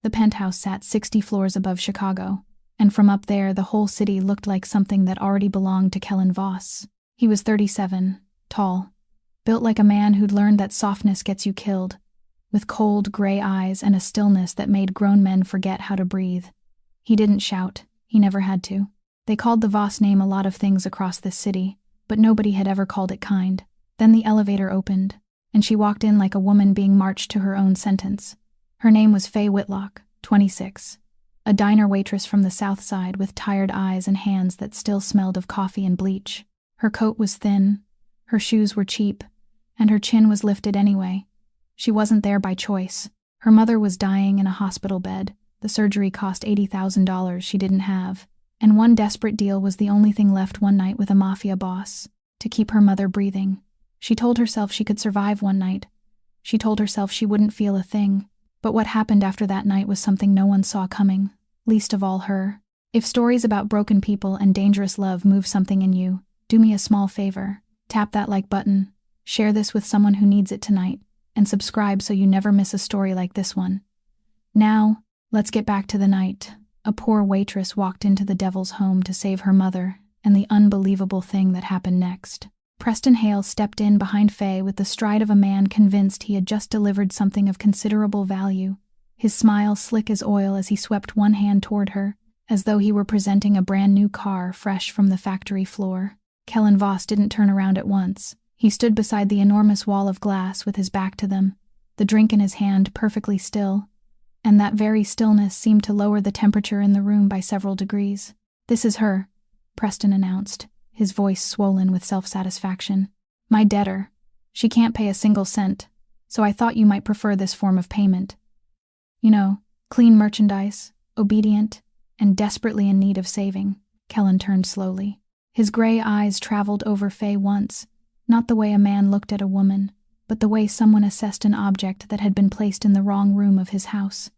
The penthouse sat 60 floors above Chicago, and from up there the whole city looked like something that already belonged to Kellen Voss. He was 37, tall, built like a man who'd learned that softness gets you killed, with cold, gray eyes and a stillness that made grown men forget how to breathe. He didn't shout. He never had to. They called the Voss name a lot of things across this city, but nobody had ever called it kind. Then the elevator opened, and she walked in like a woman being marched to her own sentence. Her name was Faye Whitlock, 26, a diner waitress from the South Side with tired eyes and hands that still smelled of coffee and bleach. Her coat was thin, her shoes were cheap, and her chin was lifted anyway. She wasn't there by choice. Her mother was dying in a hospital bed. The surgery cost $80,000 she didn't have, and one desperate deal was the only thing left one night with a Mafia boss, to keep her mother breathing. She told herself she could survive one night. She told herself she wouldn't feel a thing. But what happened after that night was something no one saw coming, least of all her. If stories about broken people and dangerous love move something in you, do me a small favor. Tap that like button, share this with someone who needs it tonight, and subscribe so you never miss a story like this one. Now, let's get back to the night. A poor waitress walked into the devil's home to save her mother, and the unbelievable thing that happened next. Preston Hale stepped in behind Faye with the stride of a man convinced he had just delivered something of considerable value, his smile slick as oil as he swept one hand toward her, as though he were presenting a brand new car fresh from the factory floor. Kellen Voss didn't turn around at once. He stood beside the enormous wall of glass with his back to them, the drink in his hand perfectly still, and that very stillness seemed to lower the temperature in the room by several degrees. "This is her," Preston announced, his voice swollen with self-satisfaction. "My debtor. She can't pay a single cent, so I thought you might prefer this form of payment. You know, clean merchandise, obedient, and desperately in need of saving." Kellen turned slowly. His gray eyes traveled over Faye once, not the way a man looked at a woman, but the way someone assessed an object that had been placed in the wrong room of his house.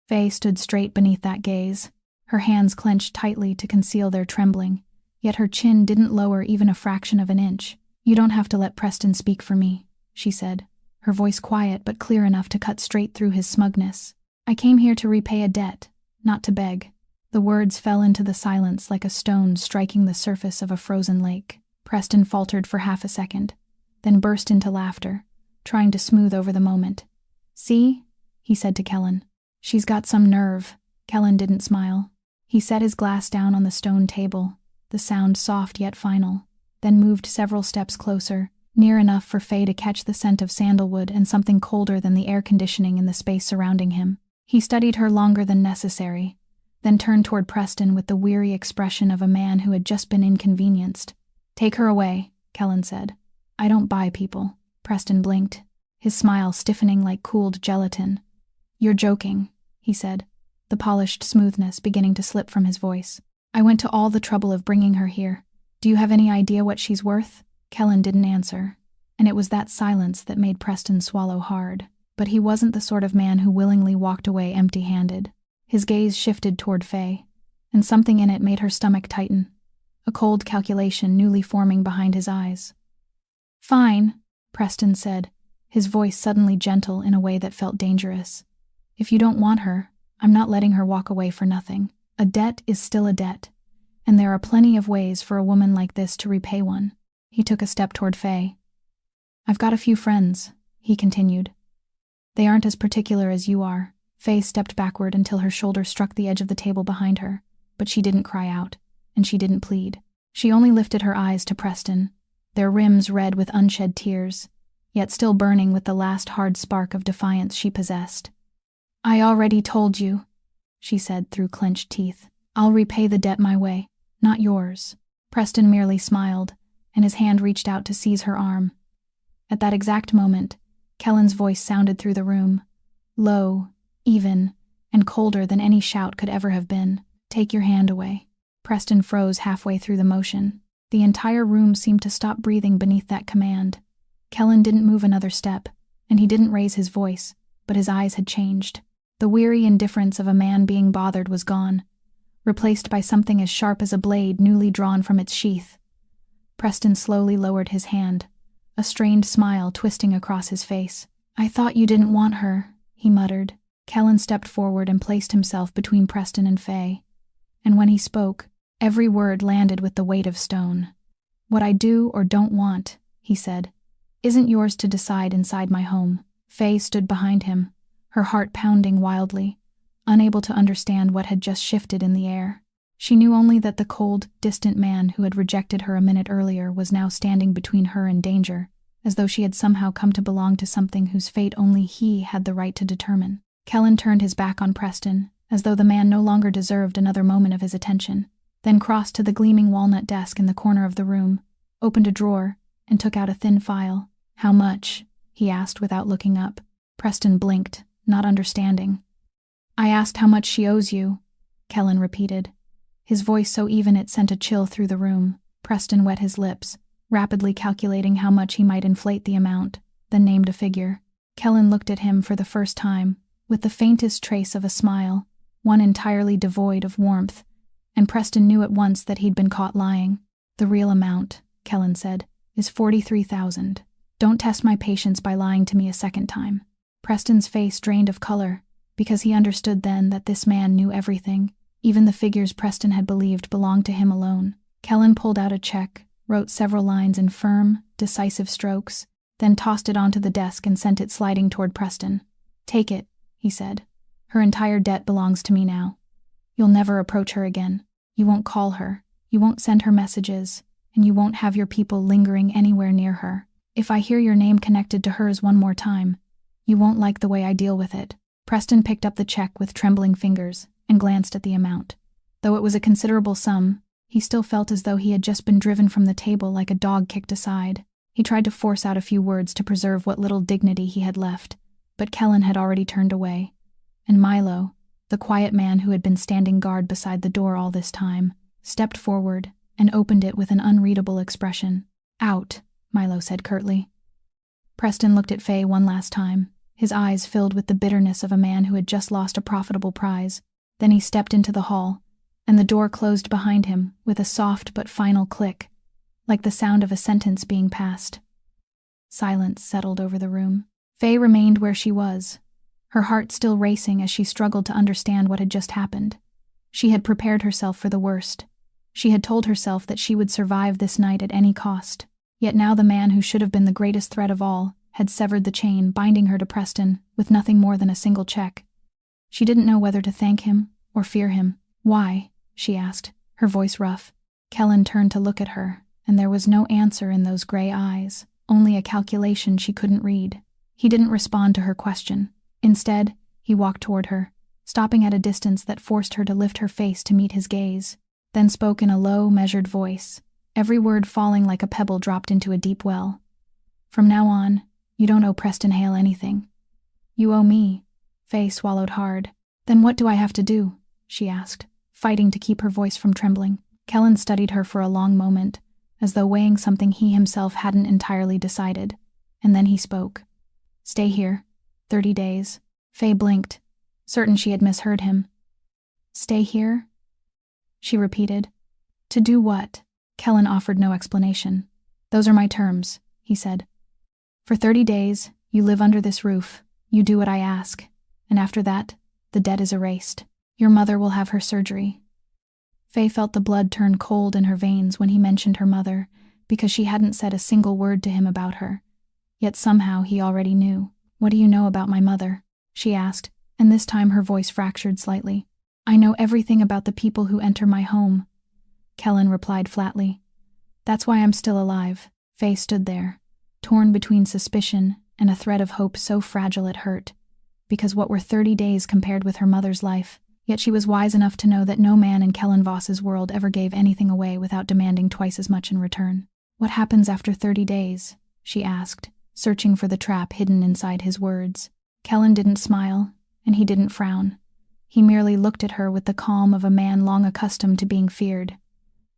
Faye stood straight beneath that gaze, her hands clenched tightly to conceal their trembling, yet her chin didn't lower even a fraction of an inch. "You don't have to let Preston speak for me," she said, her voice quiet but clear enough to cut straight through his smugness. "I came here to repay a debt, not to beg." The words fell into the silence like a stone striking the surface of a frozen lake. Preston faltered for half a second, then burst into laughter, trying to smooth over the moment. "See?" he said to Kellen. "She's got some nerve." Kellen didn't smile. He set his glass down on the stone table, the sound soft yet final, then moved several steps closer, near enough for Faye to catch the scent of sandalwood and something colder than the air conditioning in the space surrounding him. He studied her longer than necessary, then turned toward Preston with the weary expression of a man who had just been inconvenienced. "Take her away," Kellen said. "I don't buy people." Preston blinked, his smile stiffening like cooled gelatin. "You're joking," he said, the polished smoothness beginning to slip from his voice. "I went to all the trouble of bringing her here. Do you have any idea what she's worth?" Kellen didn't answer, and it was that silence that made Preston swallow hard. But he wasn't the sort of man who willingly walked away empty-handed. His gaze shifted toward Faye, and something in it made her stomach tighten, a cold calculation newly forming behind his eyes. "Fine," Preston said, his voice suddenly gentle in a way that felt dangerous. "If you don't want her, I'm not letting her walk away for nothing. A debt is still a debt, and there are plenty of ways for a woman like this to repay one." He took a step toward Faye. "I've got a few friends," he continued. "They aren't as particular as you are." Faye stepped backward until her shoulder struck the edge of the table behind her, but she didn't cry out, and she didn't plead. She only lifted her eyes to Preston, their rims red with unshed tears, yet still burning with the last hard spark of defiance she possessed. "I already told you," she said through clenched teeth. "I'll repay the debt my way, not yours." Preston merely smiled, and his hand reached out to seize her arm. At that exact moment, Kellen's voice sounded through the room, low, even, and colder than any shout could ever have been. "Take your hand away." Preston froze halfway through the motion. The entire room seemed to stop breathing beneath that command. Kellen didn't move another step, and he didn't raise his voice, but his eyes had changed. The weary indifference of a man being bothered was gone, replaced by something as sharp as a blade newly drawn from its sheath. Preston slowly lowered his hand, a strained smile twisting across his face. "I thought you didn't want her," he muttered. Kellen stepped forward and placed himself between Preston and Faye. And when he spoke, every word landed with the weight of stone. "What I do or don't want," he said, "isn't yours to decide inside my home." Faye stood behind him, her heart pounding wildly, unable to understand what had just shifted in the air. She knew only that the cold, distant man who had rejected her a minute earlier was now standing between her and danger, as though she had somehow come to belong to something whose fate only he had the right to determine. Kellen turned his back on Preston, as though the man no longer deserved another moment of his attention, then crossed to the gleaming walnut desk in the corner of the room, opened a drawer, and took out a thin file. "How much?" he asked without looking up. Preston blinked, not understanding. "I asked how much she owes you," Kellen repeated, his voice so even it sent a chill through the room. Preston wet his lips, rapidly calculating how much he might inflate the amount, then named a figure. Kellen looked at him for the first time, with the faintest trace of a smile, one entirely devoid of warmth, and Preston knew at once that he'd been caught lying. "The real amount," Kellen said, "is 43,000. Don't test my patience by lying to me a second time." Preston's face drained of color, because he understood then that this man knew everything, even the figures Preston had believed belonged to him alone. Kellen pulled out a check, wrote several lines in firm, decisive strokes, then tossed it onto the desk and sent it sliding toward Preston. "Take it," he said. "Her entire debt belongs to me now. You'll never approach her again. You won't call her, you won't send her messages, and you won't have your people lingering anywhere near her. If I hear your name connected to hers one more time, you won't like the way I deal with it." Preston picked up the check with trembling fingers and glanced at the amount. Though it was a considerable sum, he still felt as though he had just been driven from the table like a dog kicked aside. He tried to force out a few words to preserve what little dignity he had left, but Kellen had already turned away, and Milo, the quiet man who had been standing guard beside the door all this time, stepped forward and opened it with an unreadable expression. "Out," Milo said curtly. Preston looked at Faye one last time, his eyes filled with the bitterness of a man who had just lost a profitable prize. Then he stepped into the hall, and the door closed behind him with a soft but final click, like the sound of a sentence being passed. Silence settled over the room. Faye remained where she was, her heart still racing as she struggled to understand what had just happened. She had prepared herself for the worst. She had told herself that she would survive this night at any cost. Yet now the man who should have been the greatest threat of all had severed the chain binding her to Preston with nothing more than a single check. She didn't know whether to thank him or fear him. "Why?" she asked, her voice rough. Kellen turned to look at her, and there was no answer in those gray eyes, only a calculation she couldn't read. He didn't respond to her question. Instead, he walked toward her, stopping at a distance that forced her to lift her face to meet his gaze, then spoke in a low, measured voice, every word falling like a pebble dropped into a deep well. "From now on, you don't owe Preston Hale anything. You owe me." Faye swallowed hard. "Then what do I have to do?" she asked, fighting to keep her voice from trembling. Kellen studied her for a long moment, as though weighing something he himself hadn't entirely decided, and then he spoke. "Stay here. 30 days. Faye blinked, certain she had misheard him. "Stay here?" she repeated. "To do what?" Kellen offered no explanation. "Those are my terms," he said. "For 30 days, you live under this roof, you do what I ask, and after that, the debt is erased. Your mother will have her surgery." Faye felt the blood turn cold in her veins when he mentioned her mother, because she hadn't said a single word to him about her. Yet somehow he already knew. "What do you know about my mother?" she asked, and this time her voice fractured slightly. "I know everything about the people who enter my home," Kellen replied flatly. "That's why I'm still alive." Faye stood there, torn between suspicion and a thread of hope so fragile it hurt, because what were 30 days compared with her mother's life? Yet she was wise enough to know that no man in Kellen Voss's world ever gave anything away without demanding twice as much in return. "What happens after 30 days?" she asked, searching for the trap hidden inside his words. Kellen didn't smile, and he didn't frown. He merely looked at her with the calm of a man long accustomed to being feared.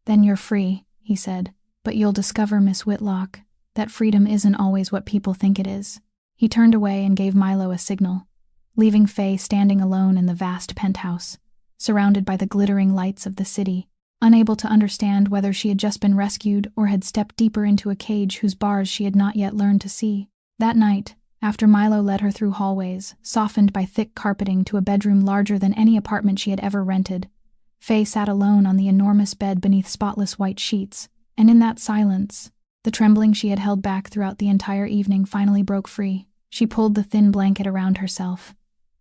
"Then you're free," he said, "but you'll discover, Miss Whitlock, that freedom isn't always what people think it is." He turned away and gave Milo a signal, leaving Faye standing alone in the vast penthouse, surrounded by the glittering lights of the city, unable to understand whether she had just been rescued or had stepped deeper into a cage whose bars she had not yet learned to see. That night, After Milo led her through hallways, softened by thick carpeting, to a bedroom larger than any apartment she had ever rented, Faye sat alone on the enormous bed beneath spotless white sheets, and in that silence, the trembling she had held back throughout the entire evening finally broke free. She pulled the thin blanket around herself,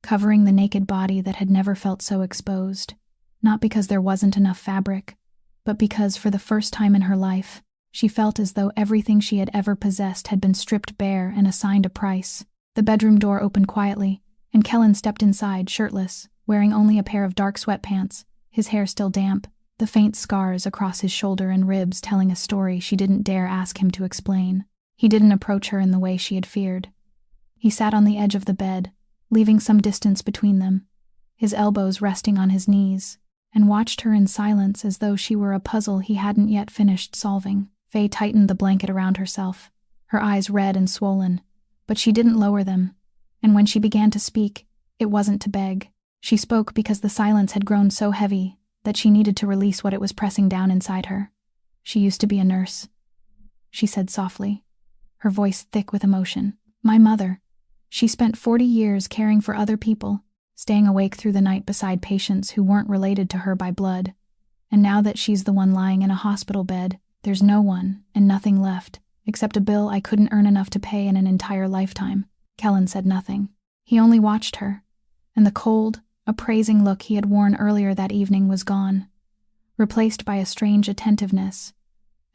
covering the naked body that had never felt so exposed, not because there wasn't enough fabric, but because, for the first time in her life, she felt as though everything she had ever possessed had been stripped bare and assigned a price. The bedroom door opened quietly, and Kellen stepped inside, shirtless, wearing only a pair of dark sweatpants, his hair still damp, the faint scars across his shoulder and ribs telling a story she didn't dare ask him to explain. He didn't approach her in the way she had feared. He sat on the edge of the bed, leaving some distance between them, his elbows resting on his knees, and watched her in silence as though she were a puzzle he hadn't yet finished solving. Faye tightened the blanket around herself, her eyes red and swollen, but she didn't lower them, and when she began to speak, it wasn't to beg. She spoke because the silence had grown so heavy that she needed to release what it was pressing down inside her. "She used to be a nurse," she said softly, her voice thick with emotion. "My mother. She spent 40 years caring for other people, staying awake through the night beside patients who weren't related to her by blood. And now that she's the one lying in a hospital bed, there's no one and nothing left, except a bill I couldn't earn enough to pay in an entire lifetime." Kellen said nothing. He only watched her, and the cold, appraising look he had worn earlier that evening was gone, replaced by a strange attentiveness,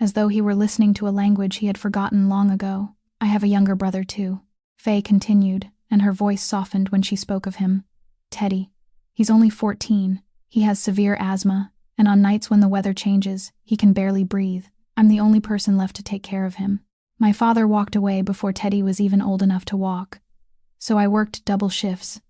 as though he were listening to a language he had forgotten long ago. "I have a younger brother too," Faye continued, and her voice softened when she spoke of him. "Teddy. He's only 14. He has severe asthma, and on nights when the weather changes, he can barely breathe. I'm the only person left to take care of him. My father walked away before Teddy was even old enough to walk, so I worked double shifts.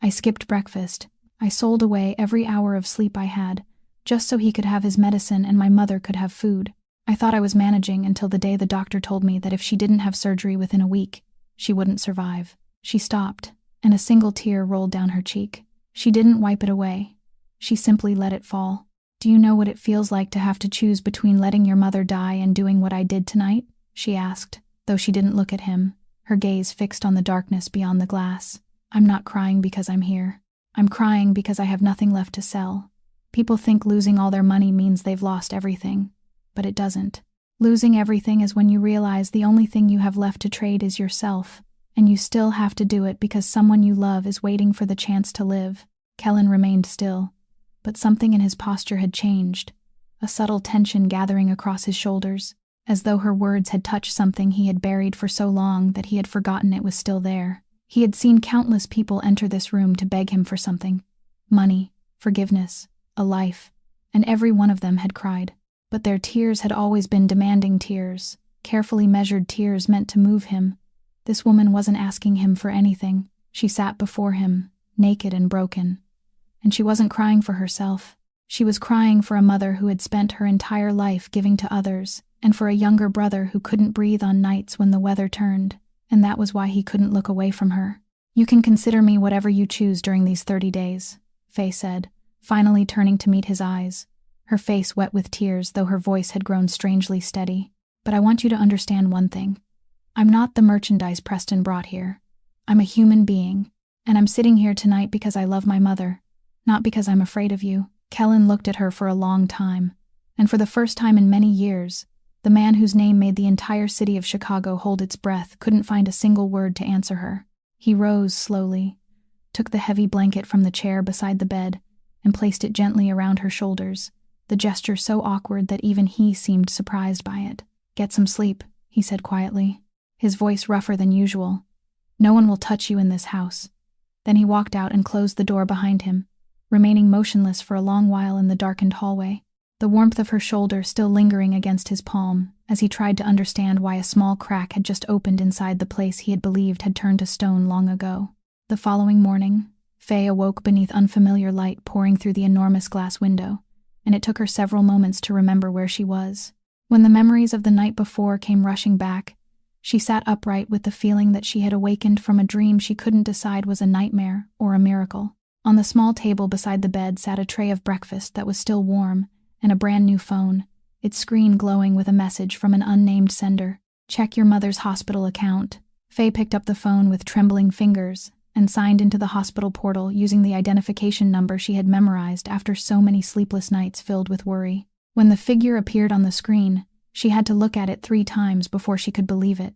I skipped breakfast. I sold away every hour of sleep I had, just so he could have his medicine and my mother could have food. I thought I was managing until the day the doctor told me that if she didn't have surgery within a week, she wouldn't survive." She stopped, and a single tear rolled down her cheek. She didn't wipe it away. She simply let it fall. "Do you know what it feels like to have to choose between letting your mother die and doing what I did tonight?" she asked, though she didn't look at him, her gaze fixed on the darkness beyond the glass. "I'm not crying because I'm here. I'm crying because I have nothing left to sell. People think losing all their money means they've lost everything, but it doesn't. Losing everything is when you realize the only thing you have left to trade is yourself, and you still have to do it because someone you love is waiting for the chance to live." Kellen remained still, but something in his posture had changed, a subtle tension gathering across his shoulders, as though her words had touched something he had buried for so long that he had forgotten it was still there. He had seen countless people enter this room to beg him for something: money, forgiveness, a life, and every one of them had cried. But their tears had always been demanding tears, carefully measured tears meant to move him. This woman wasn't asking him for anything. She sat before him, naked and broken. And she wasn't crying for herself. She was crying for a mother who had spent her entire life giving to others, and for a younger brother who couldn't breathe on nights when the weather turned, and that was why he couldn't look away from her. "You can consider me whatever you choose during these 30 days, Faye said, finally turning to meet his eyes, her face wet with tears though her voice had grown strangely steady. "But I want you to understand one thing. I'm not the merchandise Preston brought here. I'm a human being, and I'm sitting here tonight because I love my mother, not because I'm afraid of you." Kellen looked at her for a long time, and for the first time in many years, the man whose name made the entire city of Chicago hold its breath couldn't find a single word to answer her. He rose slowly, took the heavy blanket from the chair beside the bed, and placed it gently around her shoulders, the gesture so awkward that even he seemed surprised by it. "Get some sleep," he said quietly, his voice rougher than usual. "No one will touch you in this house." Then he walked out and closed the door behind him, remaining motionless for a long while in the darkened hallway, the warmth of her shoulder still lingering against his palm as he tried to understand why a small crack had just opened inside the place he had believed had turned to stone long ago. The following morning, Faye awoke beneath unfamiliar light pouring through the enormous glass window, and it took her several moments to remember where she was. When the memories of the night before came rushing back, she sat upright with the feeling that she had awakened from a dream she couldn't decide was a nightmare or a miracle. On the small table beside the bed sat a tray of breakfast that was still warm, and a brand new phone, its screen glowing with a message from an unnamed sender. "Check your mother's hospital account," Faye picked up the phone with trembling fingers and signed into the hospital portal using the identification number she had memorized after so many sleepless nights filled with worry. When the figure appeared on the screen, she had to look at it 3 times before she could believe it.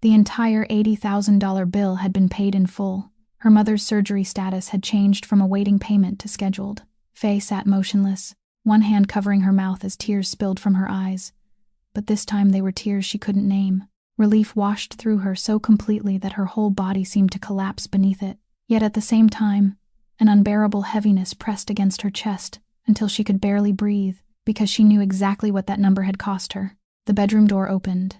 The entire $80,000 bill had been paid in full. Her mother's surgery status had changed from awaiting payment to scheduled. Faye sat motionless, one hand covering her mouth as tears spilled from her eyes. But this time they were tears she couldn't name. Relief washed through her so completely that her whole body seemed to collapse beneath it. Yet at the same time, an unbearable heaviness pressed against her chest until she could barely breathe, because she knew exactly what that number had cost her. The bedroom door opened,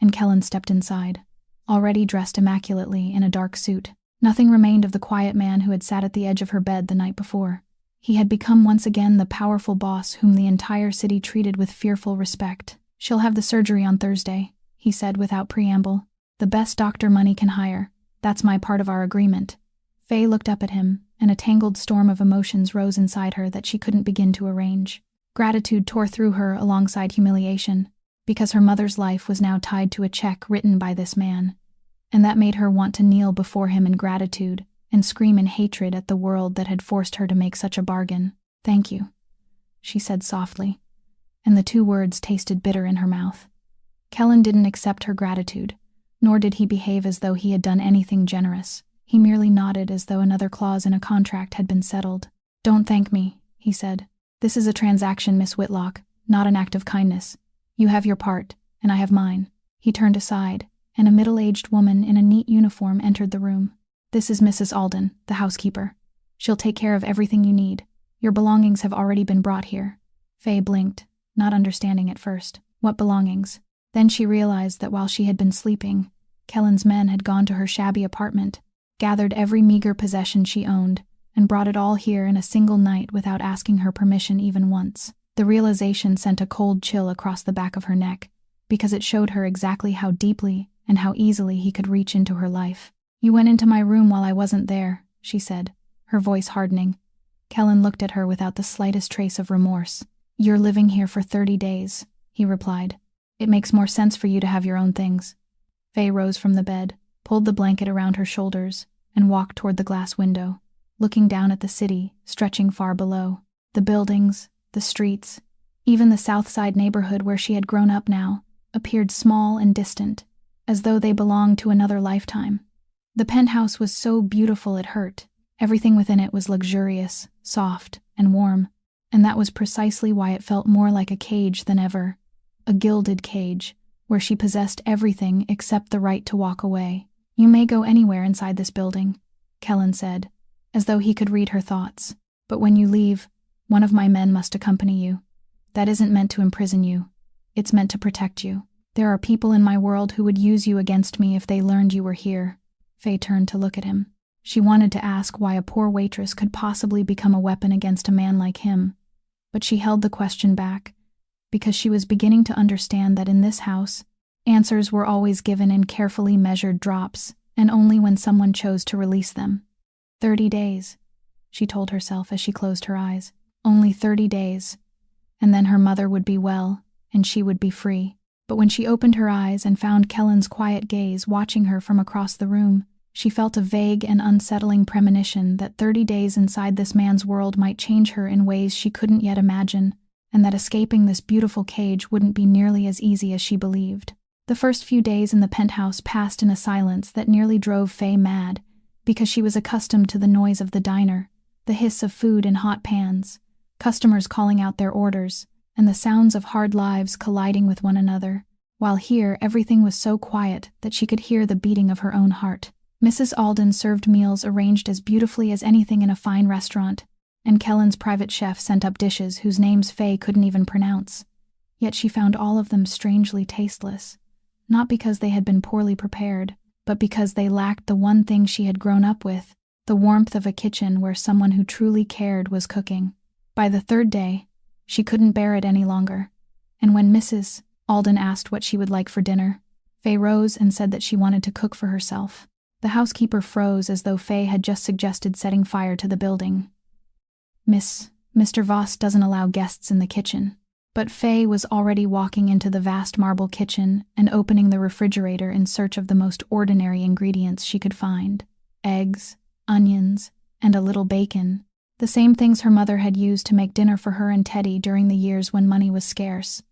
and Kellen stepped inside, already dressed immaculately in a dark suit. Nothing remained of the quiet man who had sat at the edge of her bed the night before. He had become once again the powerful boss whom the entire city treated with fearful respect. "She'll have the surgery on Thursday," he said without preamble. "The best doctor money can hire. That's my part of our agreement." Faye looked up at him, and a tangled storm of emotions rose inside her that she couldn't begin to arrange. Gratitude tore through her alongside humiliation, because her mother's life was now tied to a check written by this man, and that made her want to kneel before him in gratitude and scream in hatred at the world that had forced her to make such a bargain. "Thank you," she said softly, and the 2 words tasted bitter in her mouth. Kellen didn't accept her gratitude, nor did he behave as though he had done anything generous. He merely nodded as though another clause in a contract had been settled. "Don't thank me," he said. "This is a transaction, Miss Whitlock, not an act of kindness. You have your part, and I have mine." He turned aside, and a middle-aged woman in a neat uniform entered the room. "This is Mrs. Alden, the housekeeper. She'll take care of everything you need. Your belongings have already been brought here." Faye blinked, not understanding at first. What belongings? Then she realized that while she had been sleeping, Kellen's men had gone to her shabby apartment, gathered every meager possession she owned, and brought it all here in a single night without asking her permission even once. The realization sent a cold chill across the back of her neck, because it showed her exactly how deeply and how easily he could reach into her life. "You went into my room while I wasn't there," she said, her voice hardening. Kellen looked at her without the slightest trace of remorse. "You're living here for 30 days, he replied. "It makes more sense for you to have your own things." Faye rose from the bed, pulled the blanket around her shoulders, and walked toward the glass window, looking down at the city stretching far below. The buildings, the streets, even the South Side neighborhood where she had grown up now, appeared small and distant, as though they belonged to another lifetime. The penthouse was so beautiful it hurt. Everything within it was luxurious, soft, and warm, and that was precisely why it felt more like a cage than ever. A gilded cage, where she possessed everything except the right to walk away. "You may go anywhere inside this building," Kellen said, as though he could read her thoughts. "But when you leave, one of my men must accompany you. That isn't meant to imprison you. It's meant to protect you. There are people in my world who would use you against me if they learned you were here." Faye turned to look at him. She wanted to ask why a poor waitress could possibly become a weapon against a man like him, but she held the question back, because she was beginning to understand that in this house, answers were always given in carefully measured drops, and only when someone chose to release them. 30 days, she told herself as she closed her eyes. Only 30 days, and then her mother would be well, and she would be free. But when she opened her eyes and found Kellen's quiet gaze watching her from across the room, she felt a vague and unsettling premonition that 30 days inside this man's world might change her in ways she couldn't yet imagine, and that escaping this beautiful cage wouldn't be nearly as easy as she believed. The first few days in the penthouse passed in a silence that nearly drove Faye mad, because she was accustomed to the noise of the diner, the hiss of food in hot pans, customers calling out their orders, and the sounds of hard lives colliding with one another, while here everything was so quiet that she could hear the beating of her own heart. Mrs. Alden served meals arranged as beautifully as anything in a fine restaurant, and Kellen's private chef sent up dishes whose names Faye couldn't even pronounce. Yet she found all of them strangely tasteless, not because they had been poorly prepared, but because they lacked the one thing she had grown up with, the warmth of a kitchen where someone who truly cared was cooking. By the 3rd day, she couldn't bear it any longer, and when Mrs. Alden asked what she would like for dinner, Faye rose and said that she wanted to cook for herself. The housekeeper froze as though Faye had just suggested setting fire to the building. Mr. Voss doesn't allow guests in the kitchen." But Faye was already walking into the vast marble kitchen and opening the refrigerator in search of the most ordinary ingredients she could find: eggs, onions, and a little bacon. The same things her mother had used to make dinner for her and Teddy during the years when money was scarce.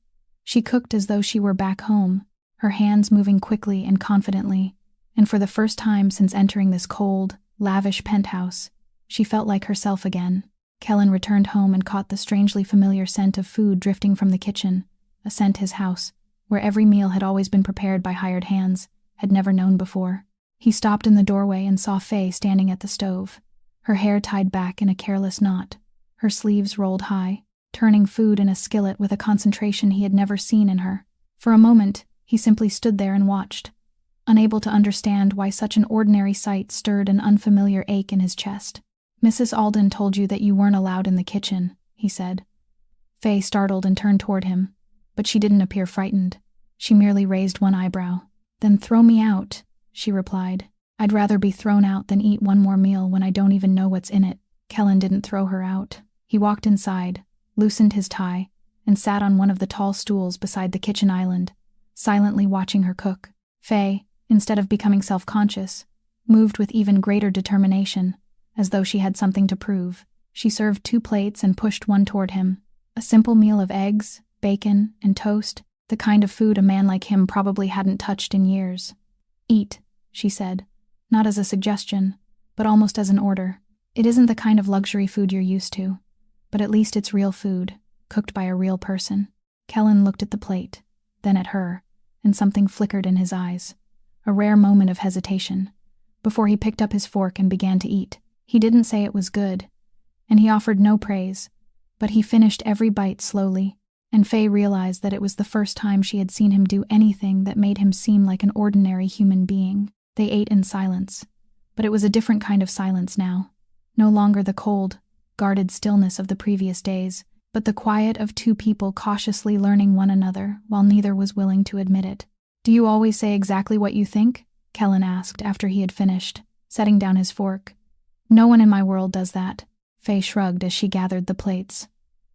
She cooked as though she were back home, her hands moving quickly and confidently, and for the first time since entering this cold, lavish penthouse, she felt like herself again. Kellen returned home and caught the strangely familiar scent of food drifting from the kitchen, a scent his house, where every meal had always been prepared by hired hands, had never known before. He stopped in the doorway and saw Faye standing at the stove, her hair tied back in a careless knot, her sleeves rolled high, turning food in a skillet with a concentration he had never seen in her. For a moment, he simply stood there and watched, unable to understand why such an ordinary sight stirred an unfamiliar ache in his chest. "Mrs. Alden told you that you weren't allowed in the kitchen," he said. Faye startled and turned toward him, but she didn't appear frightened. She merely raised one eyebrow. "Then throw me out," she replied. "I'd rather be thrown out than eat one more meal when I don't even know what's in it." Kellen didn't throw her out. He walked inside, loosened his tie, and sat on one of the tall stools beside the kitchen island, silently watching her cook. Faye, instead of becoming self-conscious, moved with even greater determination, as though she had something to prove. She served 2 plates and pushed one toward him. A simple meal of eggs, bacon, and toast, the kind of food a man like him probably hadn't touched in years. "Eat," she said, not as a suggestion, but almost as an order. "It isn't the kind of luxury food you're used to, but at least it's real food, cooked by a real person." Kellen looked at the plate, then at her, and something flickered in his eyes, a rare moment of hesitation, before he picked up his fork and began to eat. He didn't say it was good, and he offered no praise, but he finished every bite slowly, and Faye realized that it was the first time she had seen him do anything that made him seem like an ordinary human being. They ate in silence, but it was a different kind of silence now. No longer the cold, guarded stillness of the previous days, but the quiet of 2 people cautiously learning one another while neither was willing to admit it. "Do you always say exactly what you think?" Kellen asked after he had finished, setting down his fork. "No one in my world does that." Faye shrugged as she gathered the plates.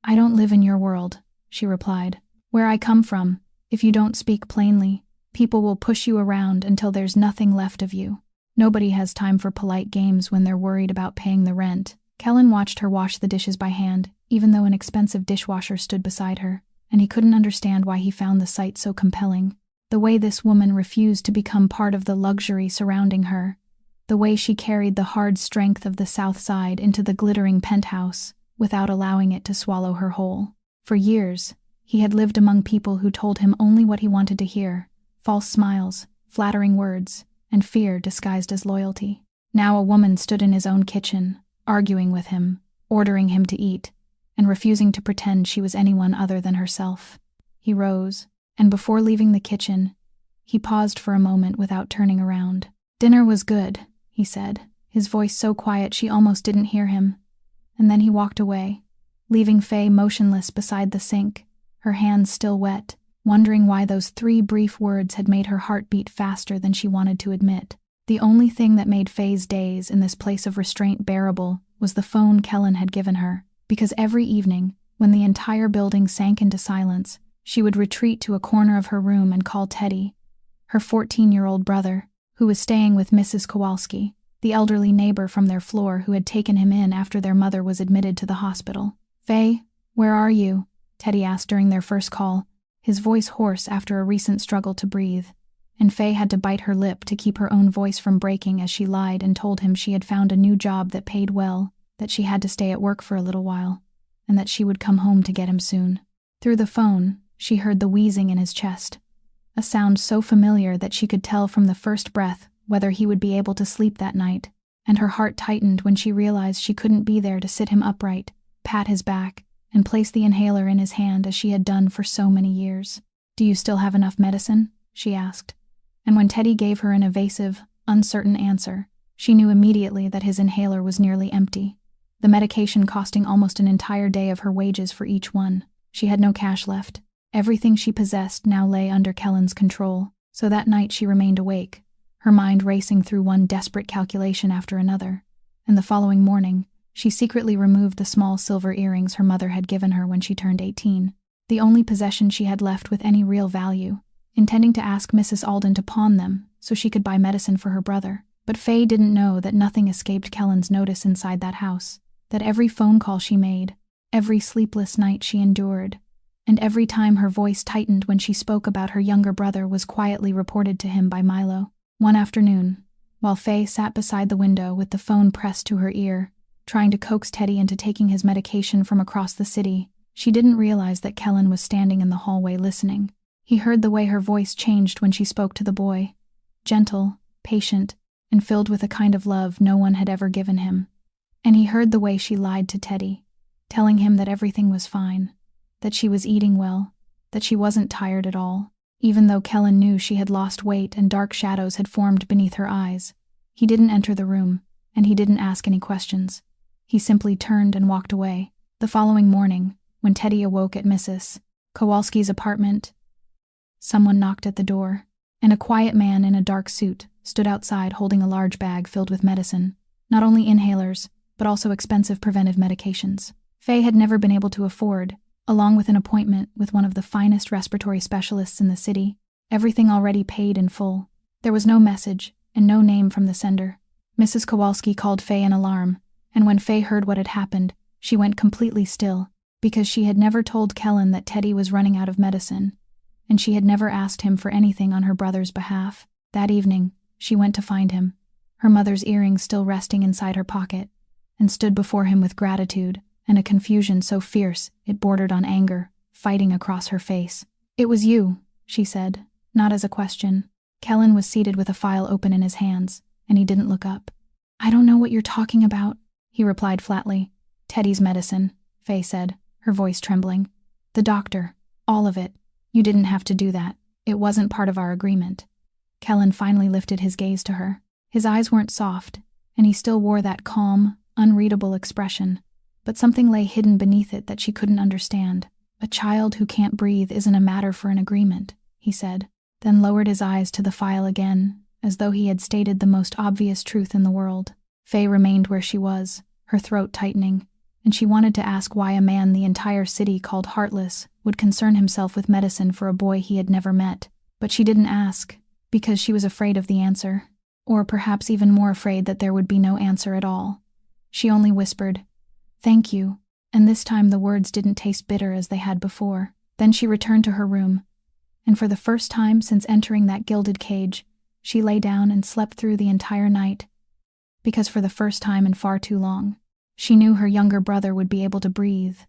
"I don't live in your world," she replied. "Where I come from, if you don't speak plainly, people will push you around until there's nothing left of you. Nobody has time for polite games when they're worried about paying the rent." Kellen watched her wash the dishes by hand, even though an expensive dishwasher stood beside her, and he couldn't understand why he found the sight so compelling. The way this woman refused to become part of the luxury surrounding her, the way she carried the hard strength of the South Side into the glittering penthouse without allowing it to swallow her whole. For years, he had lived among people who told him only what he wanted to hear: false smiles, flattering words, and fear disguised as loyalty. Now a woman stood in his own kitchen, arguing with him, ordering him to eat, and refusing to pretend she was anyone other than herself. He rose, and before leaving the kitchen, he paused for a moment without turning around. "Dinner was good," he said, his voice so quiet she almost didn't hear him. And then he walked away, leaving Faye motionless beside the sink, her hands still wet, wondering why those 3 brief words had made her heart beat faster than she wanted to admit. The only thing that made Faye's days in this place of restraint bearable was the phone Kellen had given her, because every evening, when the entire building sank into silence, she would retreat to a corner of her room and call Teddy, her 14-year-old brother, who was staying with Mrs. Kowalski, the elderly neighbor from their floor who had taken him in after their mother was admitted to the hospital. "Faye, where are you?" Teddy asked during their first call, his voice hoarse after a recent struggle to breathe, and Faye had to bite her lip to keep her own voice from breaking as she lied and told him she had found a new job that paid well, that she had to stay at work for a little while, and that she would come home to get him soon. Through the phone, she heard the wheezing in his chest, a sound so familiar that she could tell from the first breath whether he would be able to sleep that night, and her heart tightened when she realized she couldn't be there to sit him upright, pat his back, and place the inhaler in his hand as she had done for so many years. "Do you still have enough medicine?" she asked. And when Teddy gave her an evasive, uncertain answer, she knew immediately that his inhaler was nearly empty, the medication costing almost an entire day of her wages for each one. She had no cash left. Everything she possessed now lay under Kellen's control, so that night she remained awake, her mind racing through one desperate calculation after another, and the following morning, she secretly removed the small silver earrings her mother had given her when she turned 18. the only possession she had left with any real value, intending to ask Mrs. Alden to pawn them so she could buy medicine for her brother. But Faye didn't know that nothing escaped Kellen's notice inside that house, that every phone call she made, every sleepless night she endured, and every time her voice tightened when she spoke about her younger brother was quietly reported to him by Milo. One afternoon, while Faye sat beside the window with the phone pressed to her ear, trying to coax Teddy into taking his medication from across the city, she didn't realize that Kellen was standing in the hallway listening. He heard the way her voice changed when she spoke to the boy, gentle, patient, and filled with a kind of love no one had ever given him. And he heard the way she lied to Teddy, telling him that everything was fine, that she was eating well, that she wasn't tired at all, even though Kellen knew she had lost weight and dark shadows had formed beneath her eyes. He didn't enter the room, and he didn't ask any questions. He simply turned and walked away. The following morning, when Teddy awoke at Mrs. Kowalski's apartment, someone knocked at the door, and a quiet man in a dark suit stood outside holding a large bag filled with medicine, not only inhalers, but also expensive preventive medications. Faye had never been able to afford, along with an appointment with one of the finest respiratory specialists in the city, everything already paid in full. There was no message, and no name from the sender. Mrs. Kowalski called Faye in alarm, and when Faye heard what had happened, she went completely still, because she had never told Kellen that Teddy was running out of medicine, and she had never asked him for anything on her brother's behalf. That evening, she went to find him, her mother's earrings still resting inside her pocket, and stood before him with gratitude and a confusion so fierce it bordered on anger, fighting across her face. "It was you," she said, not as a question. Kellen was seated with a file open in his hands, and he didn't look up. "I don't know what you're talking about," he replied flatly. "Teddy's medicine," Faye said, her voice trembling. "The doctor. All of it. You didn't have to do that. It wasn't part of our agreement." Kellen finally lifted his gaze to her. His eyes weren't soft, and he still wore that calm, unreadable expression, but something lay hidden beneath it that she couldn't understand. "A child who can't breathe isn't a matter for an agreement," he said, then lowered his eyes to the file again, as though he had stated the most obvious truth in the world. Faye remained where she was, her throat tightening, and she wanted to ask why a man the entire city called heartless would concern himself with medicine for a boy he had never met. But she didn't ask, because she was afraid of the answer, or perhaps even more afraid that there would be no answer at all. She only whispered, "Thank you," and this time the words didn't taste bitter as they had before. Then she returned to her room, and for the first time since entering that gilded cage, she lay down and slept through the entire night, because for the first time in far too long, she knew her younger brother would be able to breathe,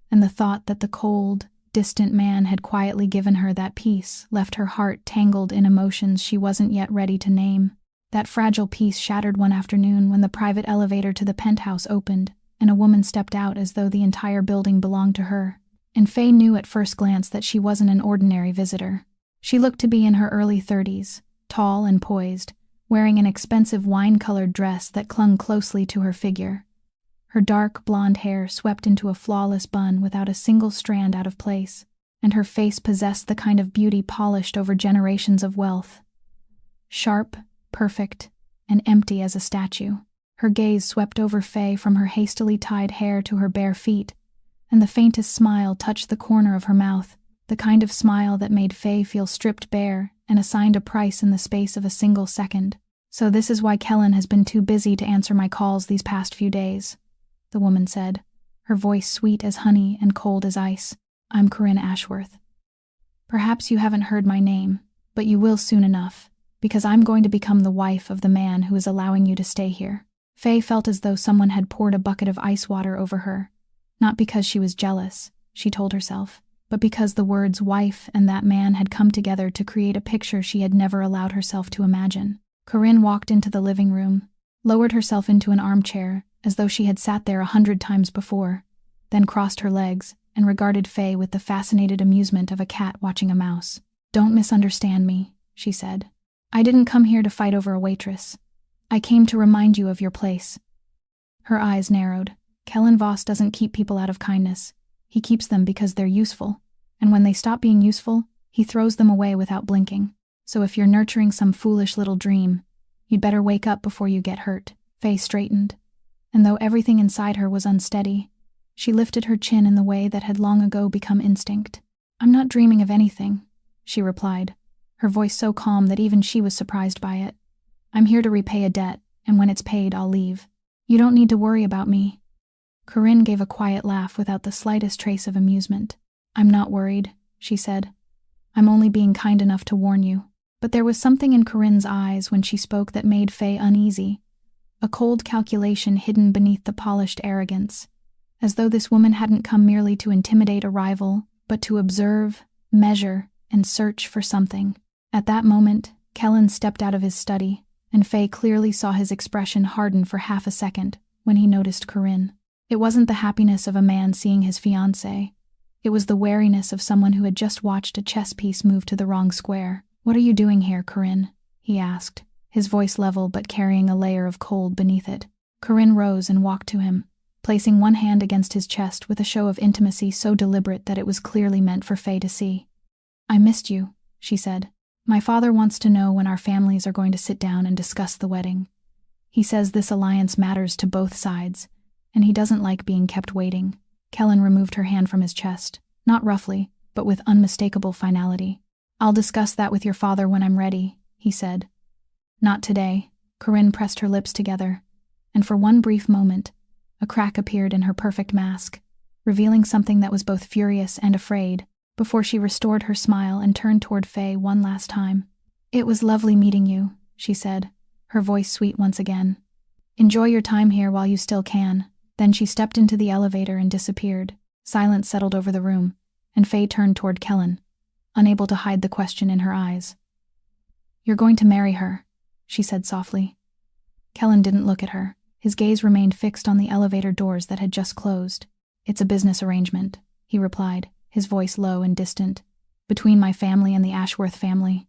and the thought that the cold, distant man had quietly given her that peace left her heart tangled in emotions she wasn't yet ready to name. That fragile peace shattered one afternoon when the private elevator to the penthouse opened, and a woman stepped out as though the entire building belonged to her. And Faye knew at first glance that she wasn't an ordinary visitor. She looked to be in her early 30s, tall and poised, wearing an expensive wine-colored dress that clung closely to her figure. Her dark, blonde hair swept into a flawless bun without a single strand out of place, and her face possessed the kind of beauty polished over generations of wealth. Sharp, perfect, and empty as a statue. Her gaze swept over Faye from her hastily tied hair to her bare feet, and the faintest smile touched the corner of her mouth, the kind of smile that made Faye feel stripped bare and assigned a price in the space of a single second. "So this is why Kellen has been too busy to answer my calls these past few days," the woman said, her voice sweet as honey and cold as ice. "I'm Corinne Ashworth. Perhaps you haven't heard my name, but you will soon enough, because I'm going to become the wife of the man who is allowing you to stay here." Faye felt as though someone had poured a bucket of ice water over her, not because she was jealous, she told herself, but because the words wife and that man had come together to create a picture she had never allowed herself to imagine. Corinne walked into the living room, lowered herself into an armchair, as though she had sat there 100 times before, then crossed her legs and regarded Faye with the fascinated amusement of a cat watching a mouse. "Don't misunderstand me," she said. "I didn't come here to fight over a waitress. I came to remind you of your place." Her eyes narrowed. Kellen Voss doesn't keep people out of kindness. He keeps them because they're useful, and when they stop being useful, he throws them away without blinking. So if you're nurturing some foolish little dream, you'd better wake up before you get hurt. Faye straightened, and though everything inside her was unsteady, she lifted her chin in the way that had long ago become instinct. "I'm not dreaming of anything," she replied, her voice so calm that even she was surprised by it. "I'm here to repay a debt, and when it's paid, I'll leave. You don't need to worry about me." Corinne gave a quiet laugh without the slightest trace of amusement. "I'm not worried," she said. "I'm only being kind enough to warn you." But there was something in Corinne's eyes when she spoke that made Faye uneasy, a cold calculation hidden beneath the polished arrogance, as though this woman hadn't come merely to intimidate a rival, but to observe, measure, and search for something. At that moment, Kellen stepped out of his study, and Faye clearly saw his expression harden for half a second when he noticed Corinne. It wasn't the happiness of a man seeing his fiancée. It was the wariness of someone who had just watched a chess piece move to the wrong square. "What are you doing here, Corinne?" he asked, his voice level but carrying a layer of cold beneath it. Corinne rose and walked to him, placing one hand against his chest with a show of intimacy so deliberate that it was clearly meant for Faye to see. "I missed you," she said. "My father wants to know when our families are going to sit down and discuss the wedding. He says this alliance matters to both sides, and he doesn't like being kept waiting." Kellen removed her hand from his chest, not roughly, but with unmistakable finality. "I'll discuss that with your father when I'm ready," he said. "Not today." Corinne pressed her lips together, and for one brief moment, a crack appeared in her perfect mask, revealing something that was both furious and afraid, before she restored her smile and turned toward Faye one last time. "It was lovely meeting you," she said, her voice sweet once again. "Enjoy your time here while you still can." Then she stepped into the elevator and disappeared. Silence settled over the room, and Faye turned toward Kellen, unable to hide the question in her eyes. "You're going to marry her," she said softly. Kellen didn't look at her. His gaze remained fixed on the elevator doors that had just closed. "It's a business arrangement," he replied, his voice low and distant. "Between my family and the Ashworth family.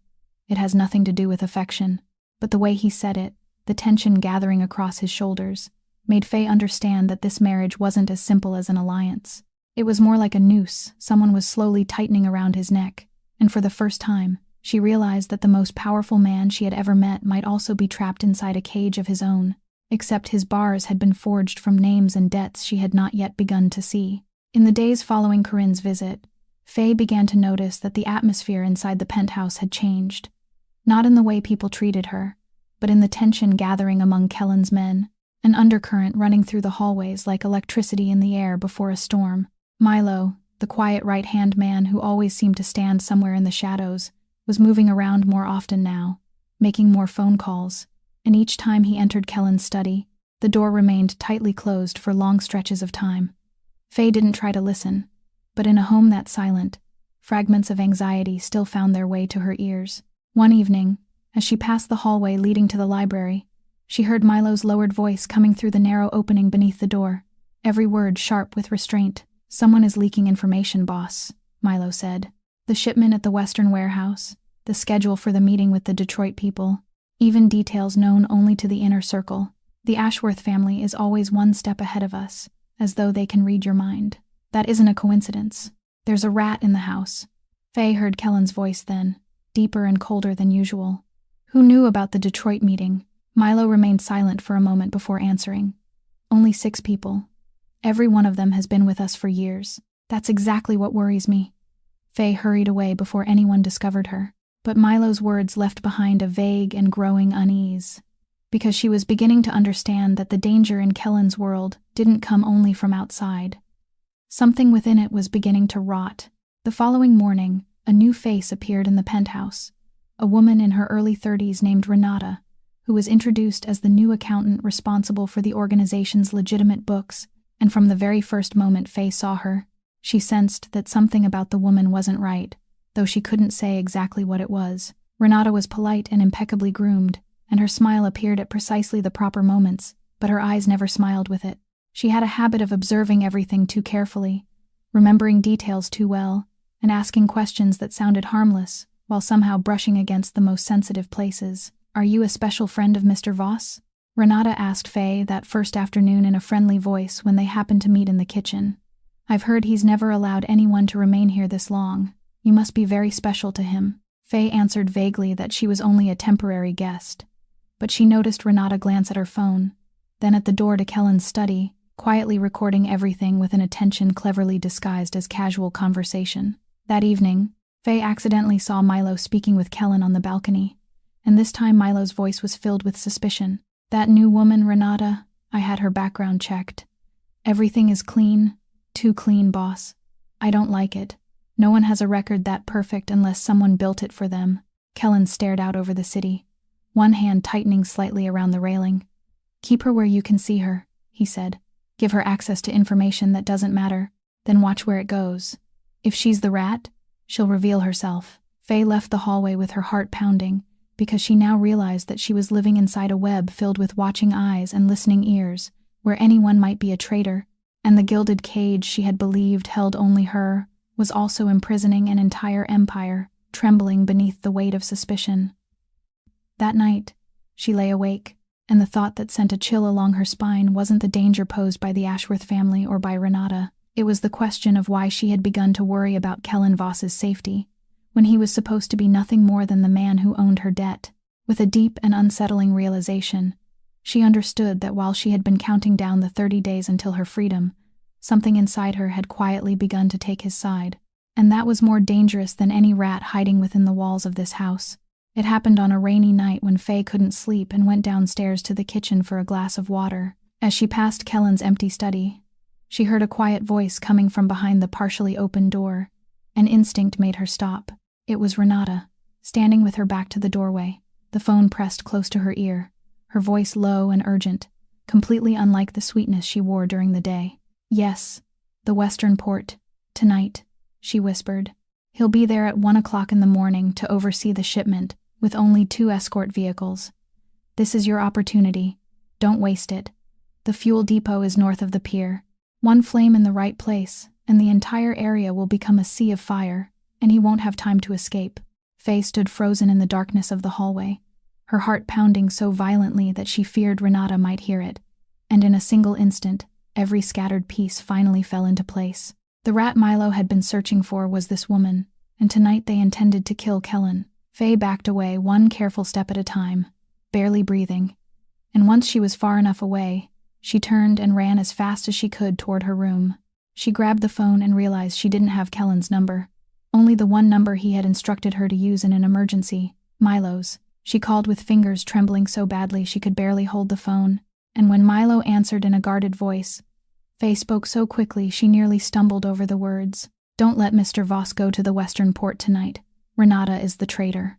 It has nothing to do with affection." But the way he said it, the tension gathering across his shoulders, made Faye understand that this marriage wasn't as simple as an alliance. It was more like a noose someone was slowly tightening around his neck, and for the first time, she realized that the most powerful man she had ever met might also be trapped inside a cage of his own, except his bars had been forged from names and debts she had not yet begun to see. In the days following Corinne's visit, Faye began to notice that the atmosphere inside the penthouse had changed, not in the way people treated her, but in the tension gathering among Kellen's men, an undercurrent running through the hallways like electricity in the air before a storm. Milo, the quiet right-hand man who always seemed to stand somewhere in the shadows, was moving around more often now, making more phone calls, and each time he entered Kellen's study, the door remained tightly closed for long stretches of time. Faye didn't try to listen, but in a home that silent, fragments of anxiety still found their way to her ears. One evening, as she passed the hallway leading to the library, she heard Milo's lowered voice coming through the narrow opening beneath the door, every word sharp with restraint. "Someone is leaking information, boss," Milo said. "The shipment at the Western warehouse, the schedule for the meeting with the Detroit people, even details known only to the inner circle. The Ashworth family is always one step ahead of us, as though they can read your mind. That isn't a coincidence. There's a rat in the house." Faye heard Kellen's voice then, deeper and colder than usual. "Who knew about the Detroit meeting?" Milo remained silent for a moment before answering. "Only 6 people. Every one of them has been with us for years. That's exactly what worries me." Faye hurried away before anyone discovered her, but Milo's words left behind a vague and growing unease, because she was beginning to understand that the danger in Kellen's world didn't come only from outside. Something within it was beginning to rot. The following morning, a new face appeared in the penthouse, a woman in her early 30s named Renata, who was introduced as the new accountant responsible for the organization's legitimate books, and from the very first moment Faye saw her, she sensed that something about the woman wasn't right, though she couldn't say exactly what it was. Renata was polite and impeccably groomed, and her smile appeared at precisely the proper moments, but her eyes never smiled with it. She had a habit of observing everything too carefully, remembering details too well, and asking questions that sounded harmless, while somehow brushing against the most sensitive places. "Are you a special friend of Mr. Voss?" Renata asked Faye that first afternoon in a friendly voice when they happened to meet in the kitchen. "I've heard he's never allowed anyone to remain here this long. You must be very special to him." Faye answered vaguely that she was only a temporary guest, but she noticed Renata glance at her phone, then at the door to Kellen's study, quietly recording everything with an attention cleverly disguised as casual conversation. That evening, Faye accidentally saw Milo speaking with Kellen on the balcony, and this time Milo's voice was filled with suspicion. "That new woman, Renata, I had her background checked. Everything is clean, too clean, boss. I don't like it. No one has a record that perfect unless someone built it for them." Kellen stared out over the city, one hand tightening slightly around the railing. "Keep her where you can see her," he said. "Give her access to information that doesn't matter, then watch where it goes. If she's the rat, she'll reveal herself." Faye left the hallway with her heart pounding, because she now realized that she was living inside a web filled with watching eyes and listening ears, where anyone might be a traitor, and the gilded cage she had believed held only her was also imprisoning an entire empire, trembling beneath the weight of suspicion. That night, she lay awake, and the thought that sent a chill along her spine wasn't the danger posed by the Ashworth family or by Renata. It was the question of why she had begun to worry about Kellen Voss's safety, when he was supposed to be nothing more than the man who owned her debt. With a deep and unsettling realization, she understood that while she had been counting down the 30 days until her freedom, something inside her had quietly begun to take his side, and that was more dangerous than any rat hiding within the walls of this house. It happened on a rainy night when Faye couldn't sleep and went downstairs to the kitchen for a glass of water. As she passed Kellen's empty study, she heard a quiet voice coming from behind the partially open door. An instinct made her stop. It was Renata, standing with her back to the doorway, the phone pressed close to her ear, her voice low and urgent, completely unlike the sweetness she wore during the day. "Yes, the Western Port, tonight," she whispered. "He'll be there at 1 o'clock in the morning to oversee the shipment, with only 2 escort vehicles. This is your opportunity. Don't waste it. The fuel depot is north of the pier. One flame in the right place, and the entire area will become a sea of fire, and he won't have time to escape." Faye stood frozen in the darkness of the hallway, her heart pounding so violently that she feared Renata might hear it, and in a single instant, every scattered piece finally fell into place. The rat Milo had been searching for was this woman, and tonight they intended to kill Kellen. Faye backed away one careful step at a time, barely breathing, and once she was far enough away, she turned and ran as fast as she could toward her room. She grabbed the phone and realized she didn't have Kellen's number, only the one number he had instructed her to use in an emergency, Milo's. She called with fingers trembling so badly she could barely hold the phone, and when Milo answered in a guarded voice, Faye spoke so quickly she nearly stumbled over the words. "Don't let Mr. Voss go to the Western Port tonight. Renata is the traitor.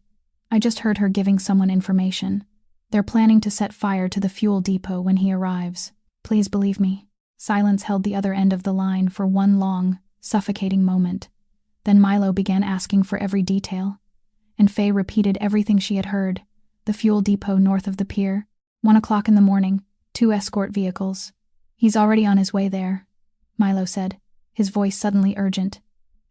I just heard her giving someone information. They're planning to set fire to the fuel depot when he arrives. Please believe me." Silence held the other end of the line for one long, suffocating moment. Then Milo began asking for every detail, and Faye repeated everything she had heard. The fuel depot north of the pier, 1 o'clock in the morning, 2 escort vehicles. "He's already on his way there," Milo said, his voice suddenly urgent,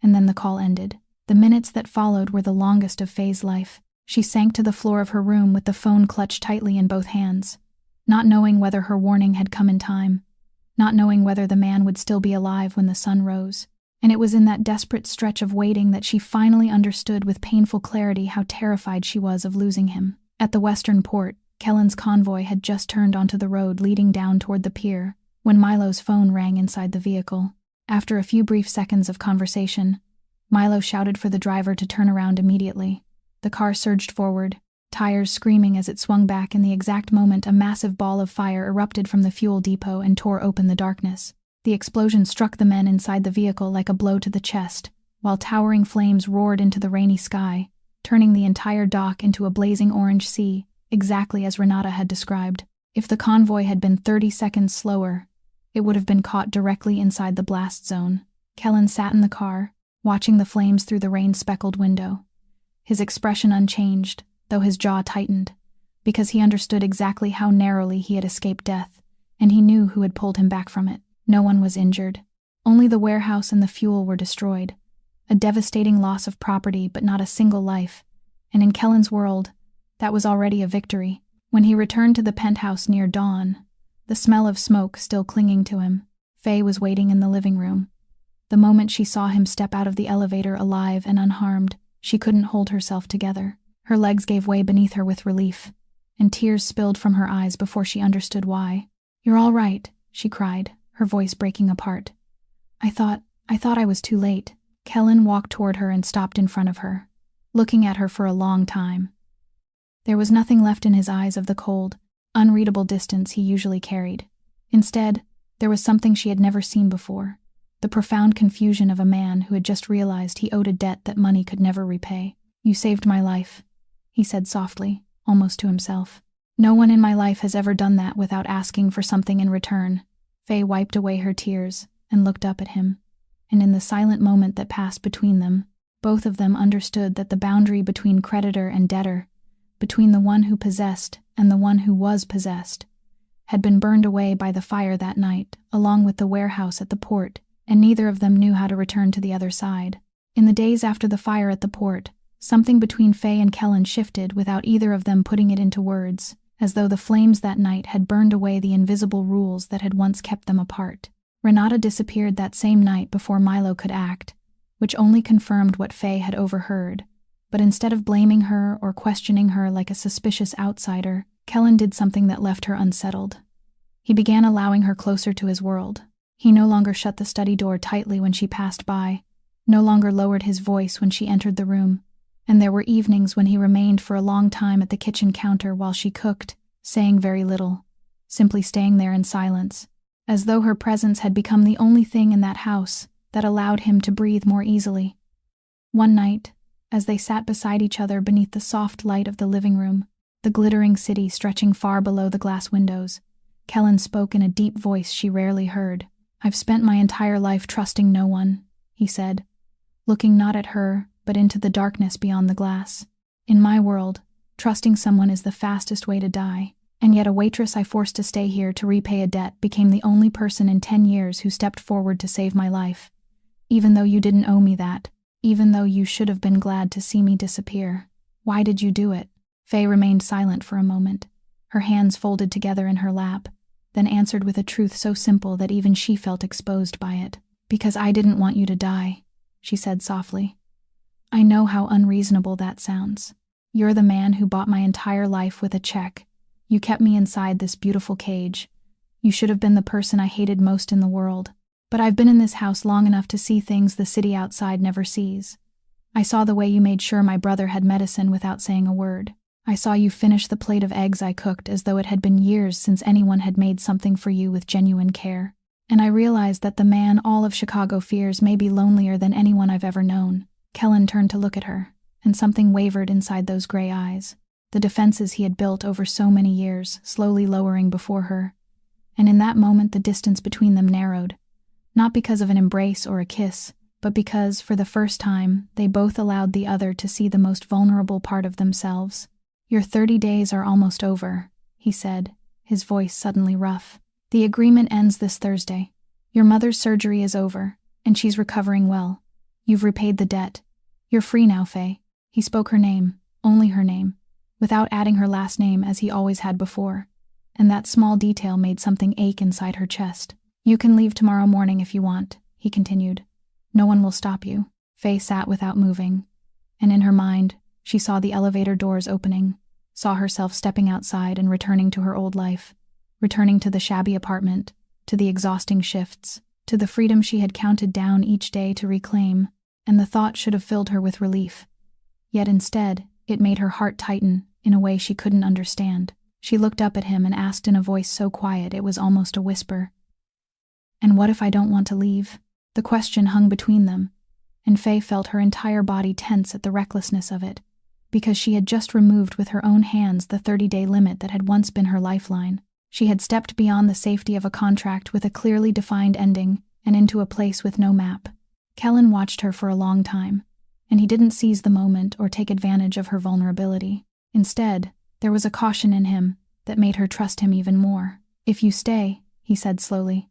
and then the call ended. The minutes that followed were the longest of Faye's life. She sank to the floor of her room with the phone clutched tightly in both hands, not knowing whether her warning had come in time, not knowing whether the man would still be alive when the sun rose. And it was in that desperate stretch of waiting that she finally understood with painful clarity how terrified she was of losing him. At the Western Port, Kellen's convoy had just turned onto the road leading down toward the pier, when Milo's phone rang inside the vehicle. After a few brief seconds of conversation, Milo shouted for the driver to turn around immediately. The car surged forward, tires screaming as it swung back. In the exact moment, a massive ball of fire erupted from the fuel depot and tore open the darkness. The explosion struck the men inside the vehicle like a blow to the chest, while towering flames roared into the rainy sky, turning the entire dock into a blazing orange sea, exactly as Renata had described. If the convoy had been 30 seconds slower, it would have been caught directly inside the blast zone. Kellen sat in the car, watching the flames through the rain-speckled window, his expression unchanged, though his jaw tightened, because he understood exactly how narrowly he had escaped death, and he knew who had pulled him back from it. No one was injured. Only the warehouse and the fuel were destroyed. A devastating loss of property, but not a single life. And in Kellen's world, that was already a victory. When he returned to the penthouse near dawn, the smell of smoke still clinging to him, Faye was waiting in the living room. The moment she saw him step out of the elevator alive and unharmed, she couldn't hold herself together. Her legs gave way beneath her with relief, and tears spilled from her eyes before she understood why. "You're all right," she cried, her voice breaking apart. I thought I was too late." Kellen walked toward her and stopped in front of her, looking at her for a long time. There was nothing left in his eyes of the cold, unreadable distance he usually carried. Instead, there was something she had never seen before, the profound confusion of a man who had just realized he owed a debt that money could never repay. "You saved my life," he said softly, almost to himself. "No one in my life has ever done that without asking for something in return." Faye wiped away her tears and looked up at him, and in the silent moment that passed between them, both of them understood that the boundary between creditor and debtor, between the one who possessed and the one who was possessed, had been burned away by the fire that night, along with the warehouse at the port, and neither of them knew how to return to the other side. In the days after the fire at the port, something between Faye and Kellen shifted without either of them putting it into words, as though the flames that night had burned away the invisible rules that had once kept them apart. Renata disappeared that same night before Milo could act, which only confirmed what Faye had overheard. But instead of blaming her or questioning her like a suspicious outsider, Kellen did something that left her unsettled. He began allowing her closer to his world. He no longer shut the study door tightly when she passed by, no longer lowered his voice when she entered the room, and there were evenings when he remained for a long time at the kitchen counter while she cooked, saying very little, simply staying there in silence, as though her presence had become the only thing in that house that allowed him to breathe more easily. One night, as they sat beside each other beneath the soft light of the living room, the glittering city stretching far below the glass windows, Kellen spoke in a deep voice she rarely heard. "I've spent my entire life trusting no one," he said, looking not at her, but into the darkness beyond the glass. "In my world, trusting someone is the fastest way to die, and yet a waitress I forced to stay here to repay a debt became the only person in 10 years who stepped forward to save my life. Even though you didn't owe me that, even though you should have been glad to see me disappear. Why did you do it?" Faye remained silent for a moment, her hands folded together in her lap, then answered with a truth so simple that even she felt exposed by it. "Because I didn't want you to die," she said softly. "I know how unreasonable that sounds. You're the man who bought my entire life with a check. You kept me inside this beautiful cage. You should have been the person I hated most in the world. But I've been in this house long enough to see things the city outside never sees. I saw the way you made sure my brother had medicine without saying a word. I saw you finish the plate of eggs I cooked as though it had been years since anyone had made something for you with genuine care. And I realized that the man all of Chicago fears may be lonelier than anyone I've ever known." Kellen turned to look at her, and something wavered inside those gray eyes, the defenses he had built over so many years slowly lowering before her. And in that moment the distance between them narrowed, not because of an embrace or a kiss, but because, for the first time, they both allowed the other to see the most vulnerable part of themselves. "Your 30 days are almost over," he said, his voice suddenly rough. "The agreement ends this Thursday. Your mother's surgery is over, and she's recovering well. You've repaid the debt. You're free now, Faye." He spoke her name, only her name, without adding her last name as he always had before, and that small detail made something ache inside her chest. "You can leave tomorrow morning if you want," he continued. "No one will stop you." Faye sat without moving, and in her mind, she saw the elevator doors opening, saw herself stepping outside and returning to her old life, returning to the shabby apartment, to the exhausting shifts, to the freedom she had counted down each day to reclaim, and the thought should have filled her with relief. Yet instead, it made her heart tighten in a way she couldn't understand. She looked up at him and asked in a voice so quiet it was almost a whisper, "And what if I don't want to leave?" The question hung between them, and Faye felt her entire body tense at the recklessness of it, because she had just removed with her own hands the 30-day limit that had once been her lifeline. She had stepped beyond the safety of a contract with a clearly defined ending and into a place with no map. Kellen watched her for a long time, and he didn't seize the moment or take advantage of her vulnerability. Instead, there was a caution in him that made her trust him even more. "If you stay," he said slowly,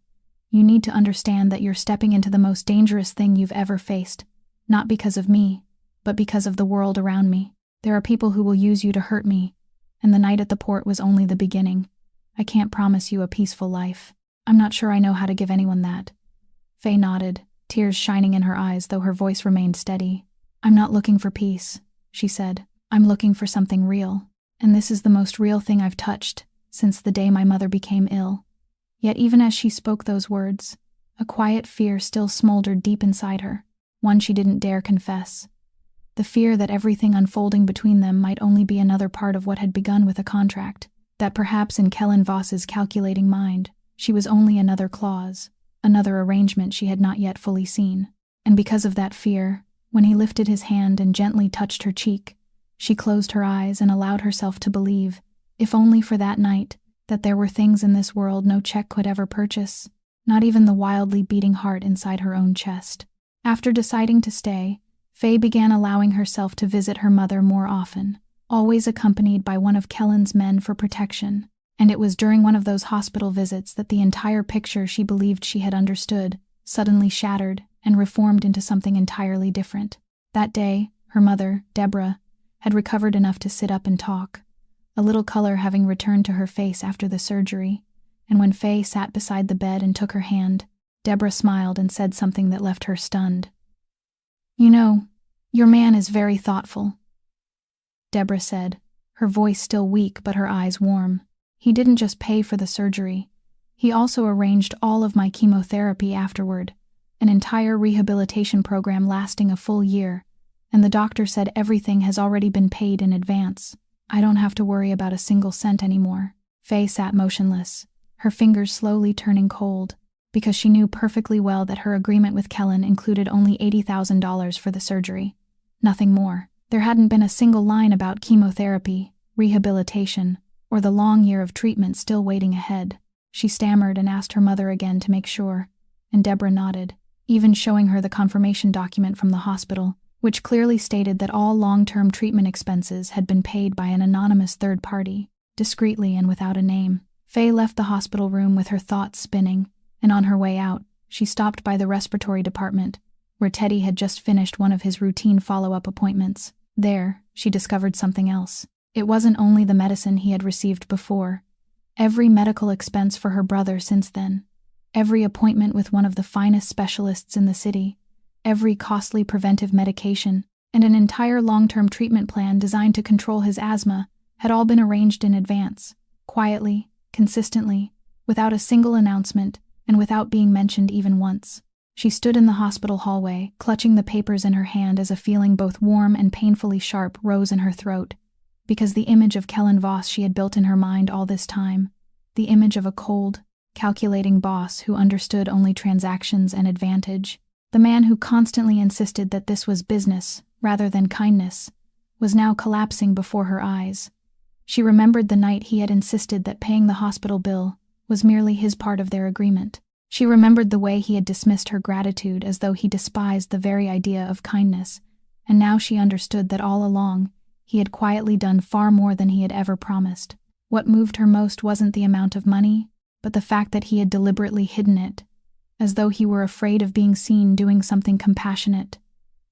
"you need to understand that you're stepping into the most dangerous thing you've ever faced, not because of me, but because of the world around me. There are people who will use you to hurt me, and the night at the port was only the beginning. I can't promise you a peaceful life. I'm not sure I know how to give anyone that." Faye nodded, tears shining in her eyes though her voice remained steady. "I'm not looking for peace," she said. "I'm looking for something real, and this is the most real thing I've touched since the day my mother became ill." Yet even as she spoke those words, a quiet fear still smoldered deep inside her. one she didn't dare confess. The fear that everything unfolding between them might only be another part of what had begun with a contract, that perhaps in Kellen Voss's calculating mind, she was only another clause, another arrangement she had not yet fully seen. And because of that fear, when he lifted his hand and gently touched her cheek, she closed her eyes and allowed herself to believe, if only for that night, that there were things in this world no check could ever purchase, not even the wildly beating heart inside her own chest. After deciding to stay, Faye began allowing herself to visit her mother more often, always accompanied by one of Kellen's men for protection, and it was during one of those hospital visits that the entire picture she believed she had understood suddenly shattered and reformed into something entirely different. That day, her mother, Deborah, had recovered enough to sit up and talk, a little color having returned to her face after the surgery, and when Faye sat beside the bed and took her hand, Deborah smiled and said something that left her stunned. "You know, your man is very thoughtful," Deborah said, her voice still weak but her eyes warm. "He didn't just pay for the surgery. He also arranged all of my chemotherapy afterward, an entire rehabilitation program lasting a full year, and the doctor said everything has already been paid in advance. I don't have to worry about a single cent anymore." Faye sat motionless, her fingers slowly turning cold, because she knew perfectly well that her agreement with Kellen included only $80,000 for the surgery. Nothing more. There hadn't been a single line about chemotherapy, rehabilitation, or the long year of treatment still waiting ahead. She stammered and asked her mother again to make sure, and Deborah nodded, even showing her the confirmation document from the hospital, which clearly stated that all long-term treatment expenses had been paid by an anonymous third party, discreetly and without a name. Faye left the hospital room with her thoughts spinning, and on her way out, she stopped by the respiratory department, where Teddy had just finished one of his routine follow-up appointments. There, she discovered something else. It wasn't only the medicine he had received before. Every medical expense for her brother since then, every appointment with one of the finest specialists in the city, every costly preventive medication, and an entire long-term treatment plan designed to control his asthma had all been arranged in advance, quietly, consistently, without a single announcement, and without being mentioned even once. She stood in the hospital hallway, clutching the papers in her hand as a feeling both warm and painfully sharp rose in her throat, because the image of Kellen Voss she had built in her mind all this time, the image of a cold, calculating boss who understood only transactions and advantage, the man who constantly insisted that this was business rather than kindness, was now collapsing before her eyes. She remembered the night he had insisted that paying the hospital bill was merely his part of their agreement. She remembered the way he had dismissed her gratitude as though he despised the very idea of kindness, and now she understood that all along, he had quietly done far more than he had ever promised. What moved her most wasn't the amount of money, but the fact that he had deliberately hidden it, as though he were afraid of being seen doing something compassionate,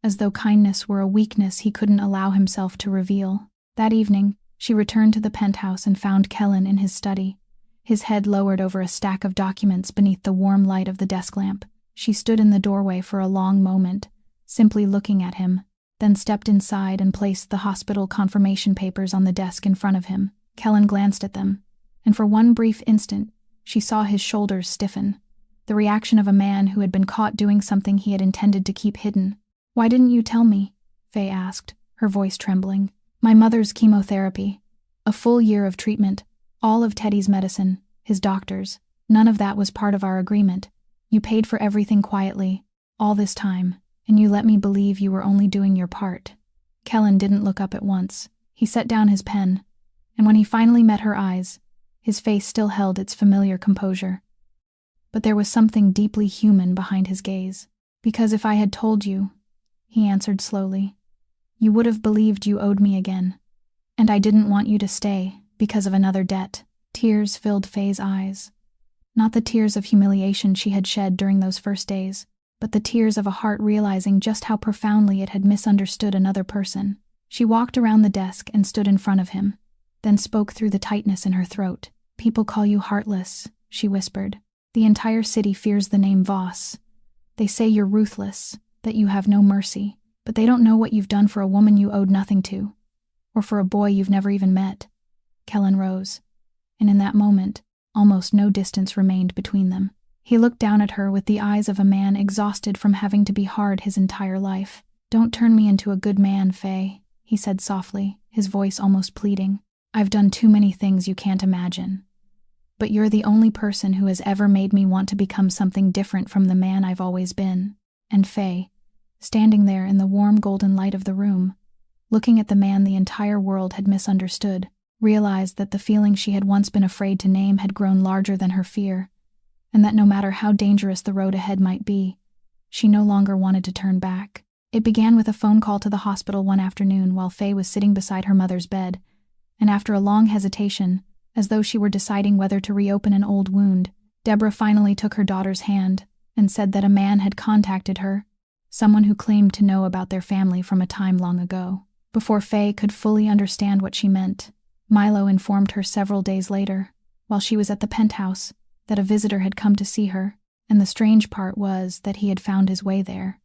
as though kindness were a weakness he couldn't allow himself to reveal. That evening, she returned to the penthouse and found Kellen in his study, his head lowered over a stack of documents beneath the warm light of the desk lamp. She stood in the doorway for a long moment, simply looking at him, then stepped inside and placed the hospital confirmation papers on the desk in front of him. Kellen glanced at them, and for one brief instant, she saw his shoulders stiffen, the reaction of a man who had been caught doing something he had intended to keep hidden. "Why didn't you tell me?" Faye asked, her voice trembling. "My mother's chemotherapy, a full year of treatment, all of Teddy's medicine, his doctors, none of that was part of our agreement. You paid for everything quietly, all this time, and you let me believe you were only doing your part." Kellen didn't look up at once. He set down his pen, and when he finally met her eyes, his face still held its familiar composure. But there was something deeply human behind his gaze. "Because if I had told you," he answered slowly, "you would have believed you owed me again. And I didn't want you to stay, because of another debt." Tears filled Faye's eyes. Not the tears of humiliation she had shed during those first days, but the tears of a heart realizing just how profoundly it had misunderstood another person. She walked around the desk and stood in front of him, then spoke through the tightness in her throat. "People call you heartless," she whispered. "The entire city fears the name Voss. They say you're ruthless, that you have no mercy, but they don't know what you've done for a woman you owed nothing to, or for a boy you've never even met." Kellen rose, and in that moment, almost no distance remained between them. He looked down at her with the eyes of a man exhausted from having to be hard his entire life. "Don't turn me into a good man, Faye," he said softly, his voice almost pleading. "I've done too many things you can't imagine. But you're the only person who has ever made me want to become something different from the man I've always been." And Faye, standing there in the warm golden light of the room, looking at the man the entire world had misunderstood, realized that the feeling she had once been afraid to name had grown larger than her fear, and that no matter how dangerous the road ahead might be, she no longer wanted to turn back. It began with a phone call to the hospital one afternoon while Faye was sitting beside her mother's bed, and after a long hesitation, as though she were deciding whether to reopen an old wound, Deborah finally took her daughter's hand and said that a man had contacted her, someone who claimed to know about their family from a time long ago. Before Faye could fully understand what she meant, Milo informed her several days later, while she was at the penthouse, that a visitor had come to see her, and the strange part was that he had found his way there,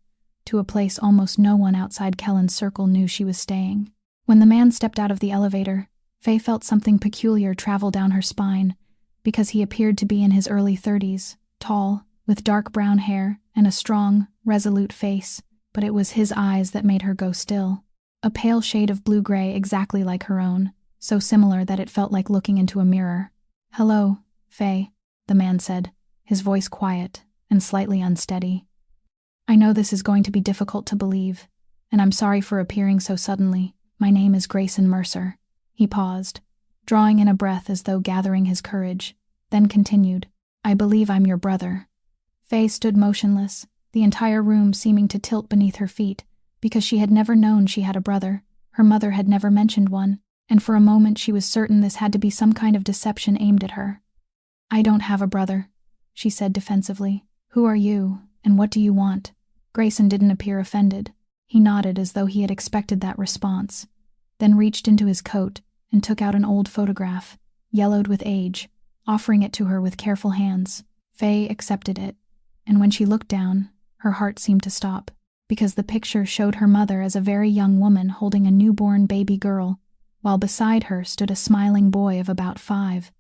to a place almost no one outside Kellen's circle knew she was staying. When the man stepped out of the elevator, Faye felt something peculiar travel down her spine, because he appeared to be in his early 30s, tall, with dark brown hair and a strong, resolute face, but it was his eyes that made her go still. A pale shade of blue-gray exactly like her own, so similar that it felt like looking into a mirror. "Hello, Faye," the man said, his voice quiet and slightly unsteady. "I know this is going to be difficult to believe, and I'm sorry for appearing so suddenly. My name is Grayson Mercer." He paused, drawing in a breath as though gathering his courage, then continued, "I believe I'm your brother." Faye stood motionless, the entire room seeming to tilt beneath her feet, because she had never known she had a brother. Her mother had never mentioned one, and for a moment she was certain this had to be some kind of deception aimed at her. "I don't have a brother," she said defensively. "Who are you, and what do you want?" Grayson didn't appear offended. He nodded as though he had expected that response, then reached into his coat and took out an old photograph, yellowed with age, offering it to her with careful hands. Faye accepted it, and when she looked down, her heart seemed to stop, because the picture showed her mother as a very young woman holding a newborn baby girl, while beside her stood a smiling boy of about 5,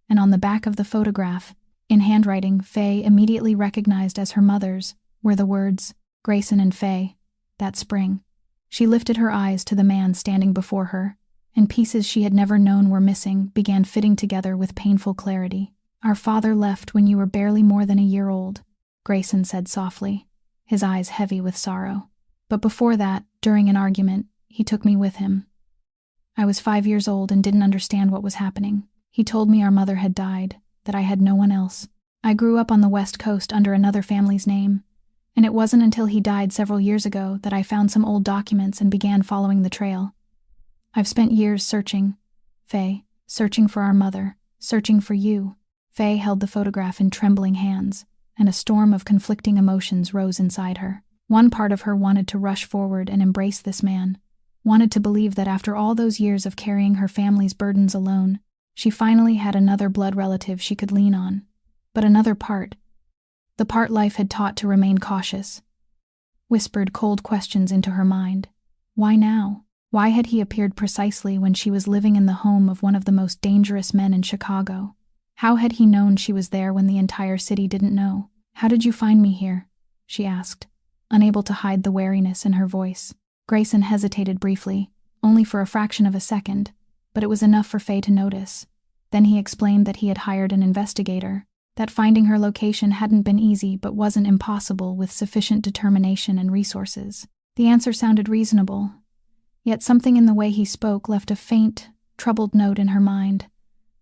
and on the back of the photograph, in handwriting Faye immediately recognized as her mother's, were the words, "Grayson and Faye, that spring." She lifted her eyes to the man standing before her, and pieces she had never known were missing began fitting together with painful clarity. "Our father left when you were barely more than a year old," Grayson said softly, his eyes heavy with sorrow. "But before that, during an argument, he took me with him. I was 5 years old and didn't understand what was happening. He told me our mother had died, that I had no one else. I grew up on the West Coast under another family's name, and it wasn't until he died several years ago that I found some old documents and began following the trail. I've spent years searching, Faye, searching for our mother, searching for you." Faye held the photograph in trembling hands, and a storm of conflicting emotions rose inside her. One part of her wanted to rush forward and embrace this man, wanted to believe that after all those years of carrying her family's burdens alone, she finally had another blood relative she could lean on. But another part, the part life had taught to remain cautious, whispered cold questions into her mind. Why now? Why had he appeared precisely when she was living in the home of one of the most dangerous men in Chicago? How had he known she was there when the entire city didn't know? "How did you find me here?" she asked, unable to hide the wariness in her voice. Grayson hesitated briefly, only for a fraction of a second, but it was enough for Faye to notice. Then he explained that he had hired an investigator, that finding her location hadn't been easy but wasn't impossible with sufficient determination and resources. The answer sounded reasonable, yet something in the way he spoke left a faint, troubled note in her mind,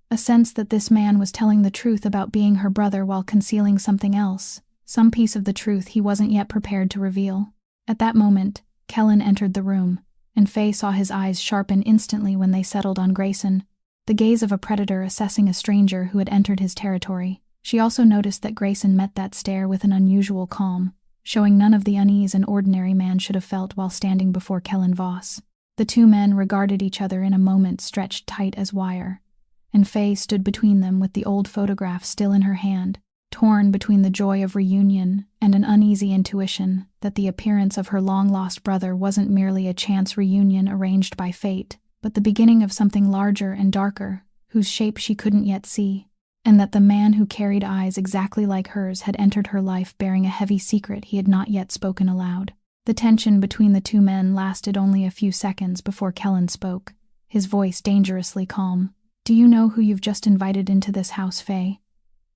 a sense that this man was telling the truth about being her brother while concealing something else, some piece of the truth he wasn't yet prepared to reveal. At that moment, Kellen entered the room, and Faye saw his eyes sharpen instantly when they settled on Grayson, the gaze of a predator assessing a stranger who had entered his territory. She also noticed that Grayson met that stare with an unusual calm, showing none of the unease an ordinary man should have felt while standing before Kellen Voss. The two men regarded each other in a moment stretched tight as wire, and Faye stood between them with the old photograph still in her hand, torn between the joy of reunion and an uneasy intuition that the appearance of her long-lost brother wasn't merely a chance reunion arranged by fate, but the beginning of something larger and darker, whose shape she couldn't yet see. and that the man who carried eyes exactly like hers had entered her life bearing a heavy secret he had not yet spoken aloud. The tension between the two men lasted only a few seconds before Kellen spoke, his voice dangerously calm. "Do you know who you've just invited into this house, Faye?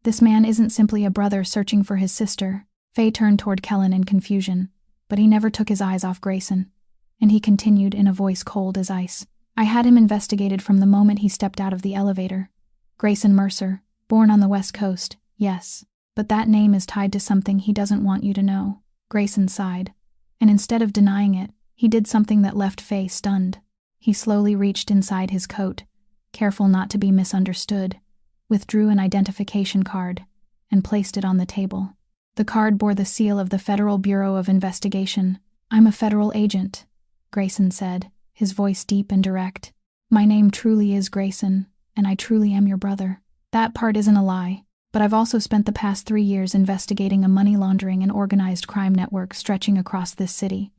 This man isn't simply a brother searching for his sister." Faye turned toward Kellen in confusion, but he never took his eyes off Grayson, and he continued in a voice cold as ice. "I had him investigated from the moment he stepped out of the elevator. Grayson Mercer, born on the West Coast, yes, but that name is tied to something he doesn't want you to know." Grayson sighed, and instead of denying it, he did something that left Faye stunned. He slowly reached inside his coat, careful not to be misunderstood, withdrew an identification card, and placed it on the table. The card bore the seal of the Federal Bureau of Investigation. "I'm a federal agent," Grayson said, his voice deep and direct. "My name truly is Grayson, and I truly am your brother. That part isn't a lie, but I've also spent the past 3 years investigating a money laundering and organized crime network stretching across this city,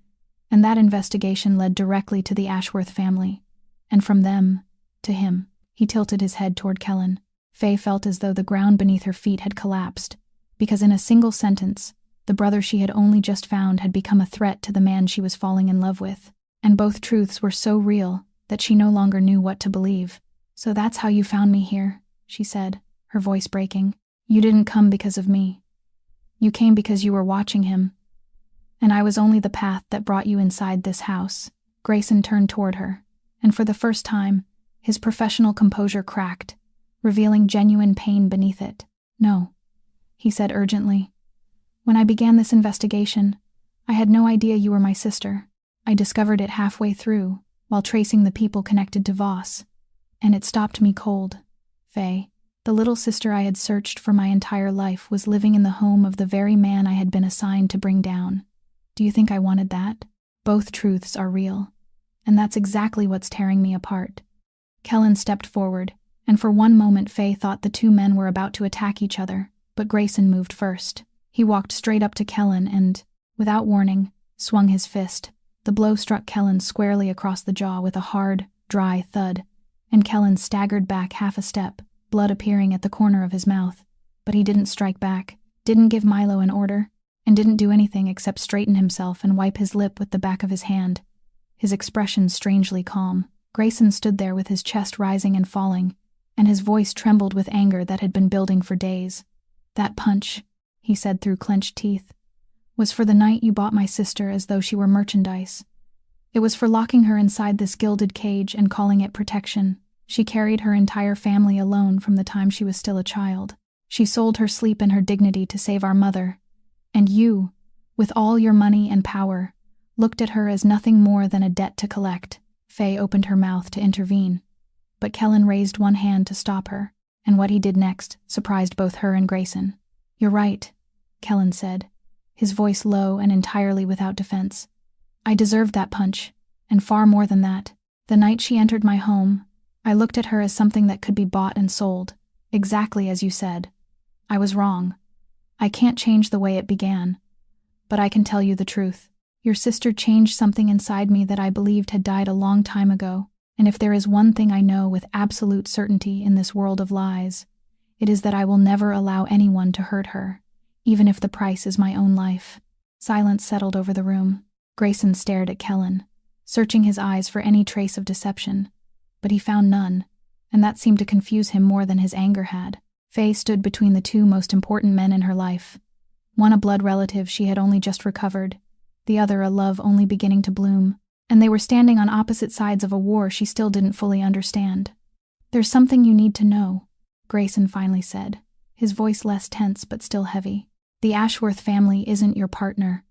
and that investigation led directly to the Ashworth family, and from them, to him." He tilted his head toward Kellen. Faye felt as though the ground beneath her feet had collapsed, because in a single sentence, the brother she had only just found had become a threat to the man she was falling in love with, and both truths were so real that she no longer knew what to believe. "So that's how you found me here," she said, her voice breaking. "You didn't come because of me. You came because you were watching him, and I was only the path that brought you inside this house." Grayson turned toward her, and for the first time, his professional composure cracked, revealing genuine pain beneath it. "No," he said urgently. "When I began this investigation, I had no idea you were my sister. I discovered it halfway through, while tracing the people connected to Voss, and it stopped me cold. Faye, the little sister I had searched for my entire life, was living in the home of the very man I had been assigned to bring down. Do you think I wanted that? Both truths are real, and that's exactly what's tearing me apart." Kellen stepped forward, and for one moment Faye thought the two men were about to attack each other, but Grayson moved first. He walked straight up to Kellen and, without warning, swung his fist. The blow struck Kellen squarely across the jaw with a hard, dry thud, and Kellen staggered back half a step, blood appearing at the corner of his mouth. But he didn't strike back, didn't give Milo an order, and didn't do anything except straighten himself and wipe his lip with the back of his hand, his expression strangely calm. Grayson stood there with his chest rising and falling, and his voice trembled with anger that had been building for days. "That punch," he said through clenched teeth, "was for the night you bought my sister as though she were merchandise. It was for locking her inside this gilded cage and calling it protection. She carried her entire family alone from the time she was still a child. She sold her sleep and her dignity to save our mother. And you, with all your money and power, looked at her as nothing more than a debt to collect." Faye opened her mouth to intervene, but Kellen raised one hand to stop her, and what he did next surprised both her and Grayson. "You're right," Kellen said, his voice low and entirely without defense. "I deserved that punch, and far more than that. The night she entered my home, I looked at her as something that could be bought and sold, exactly as you said. I was wrong. I can't change the way it began, but I can tell you the truth. Your sister changed something inside me that I believed had died a long time ago, and if there is one thing I know with absolute certainty in this world of lies, it is that I will never allow anyone to hurt her, even if the price is my own life." Silence settled over the room. Grayson stared at Kellen, searching his eyes for any trace of deception, but he found none, and that seemed to confuse him more than his anger had. Faye stood between the two most important men in her life, one a blood relative she had only just recovered, the other a love only beginning to bloom, and they were standing on opposite sides of a war she still didn't fully understand. "There's something you need to know," Grayson finally said, his voice less tense but still heavy. "The Ashworth family isn't your partner.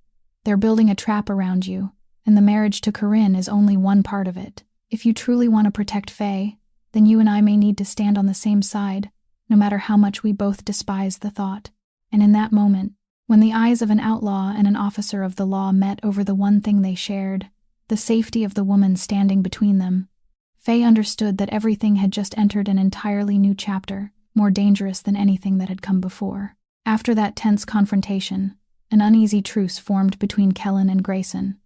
They're building a trap around you, and the marriage to Corinne is only one part of it. If you truly want to protect Faye, then you and I may need to stand on the same side, no matter how much we both despise the thought." And in that moment, when the eyes of an outlaw and an officer of the law met over the one thing they shared, the safety of the woman standing between them, Faye understood that everything had just entered an entirely new chapter, more dangerous than anything that had come before. After that tense confrontation, an uneasy truce formed between Kellen and Grayson,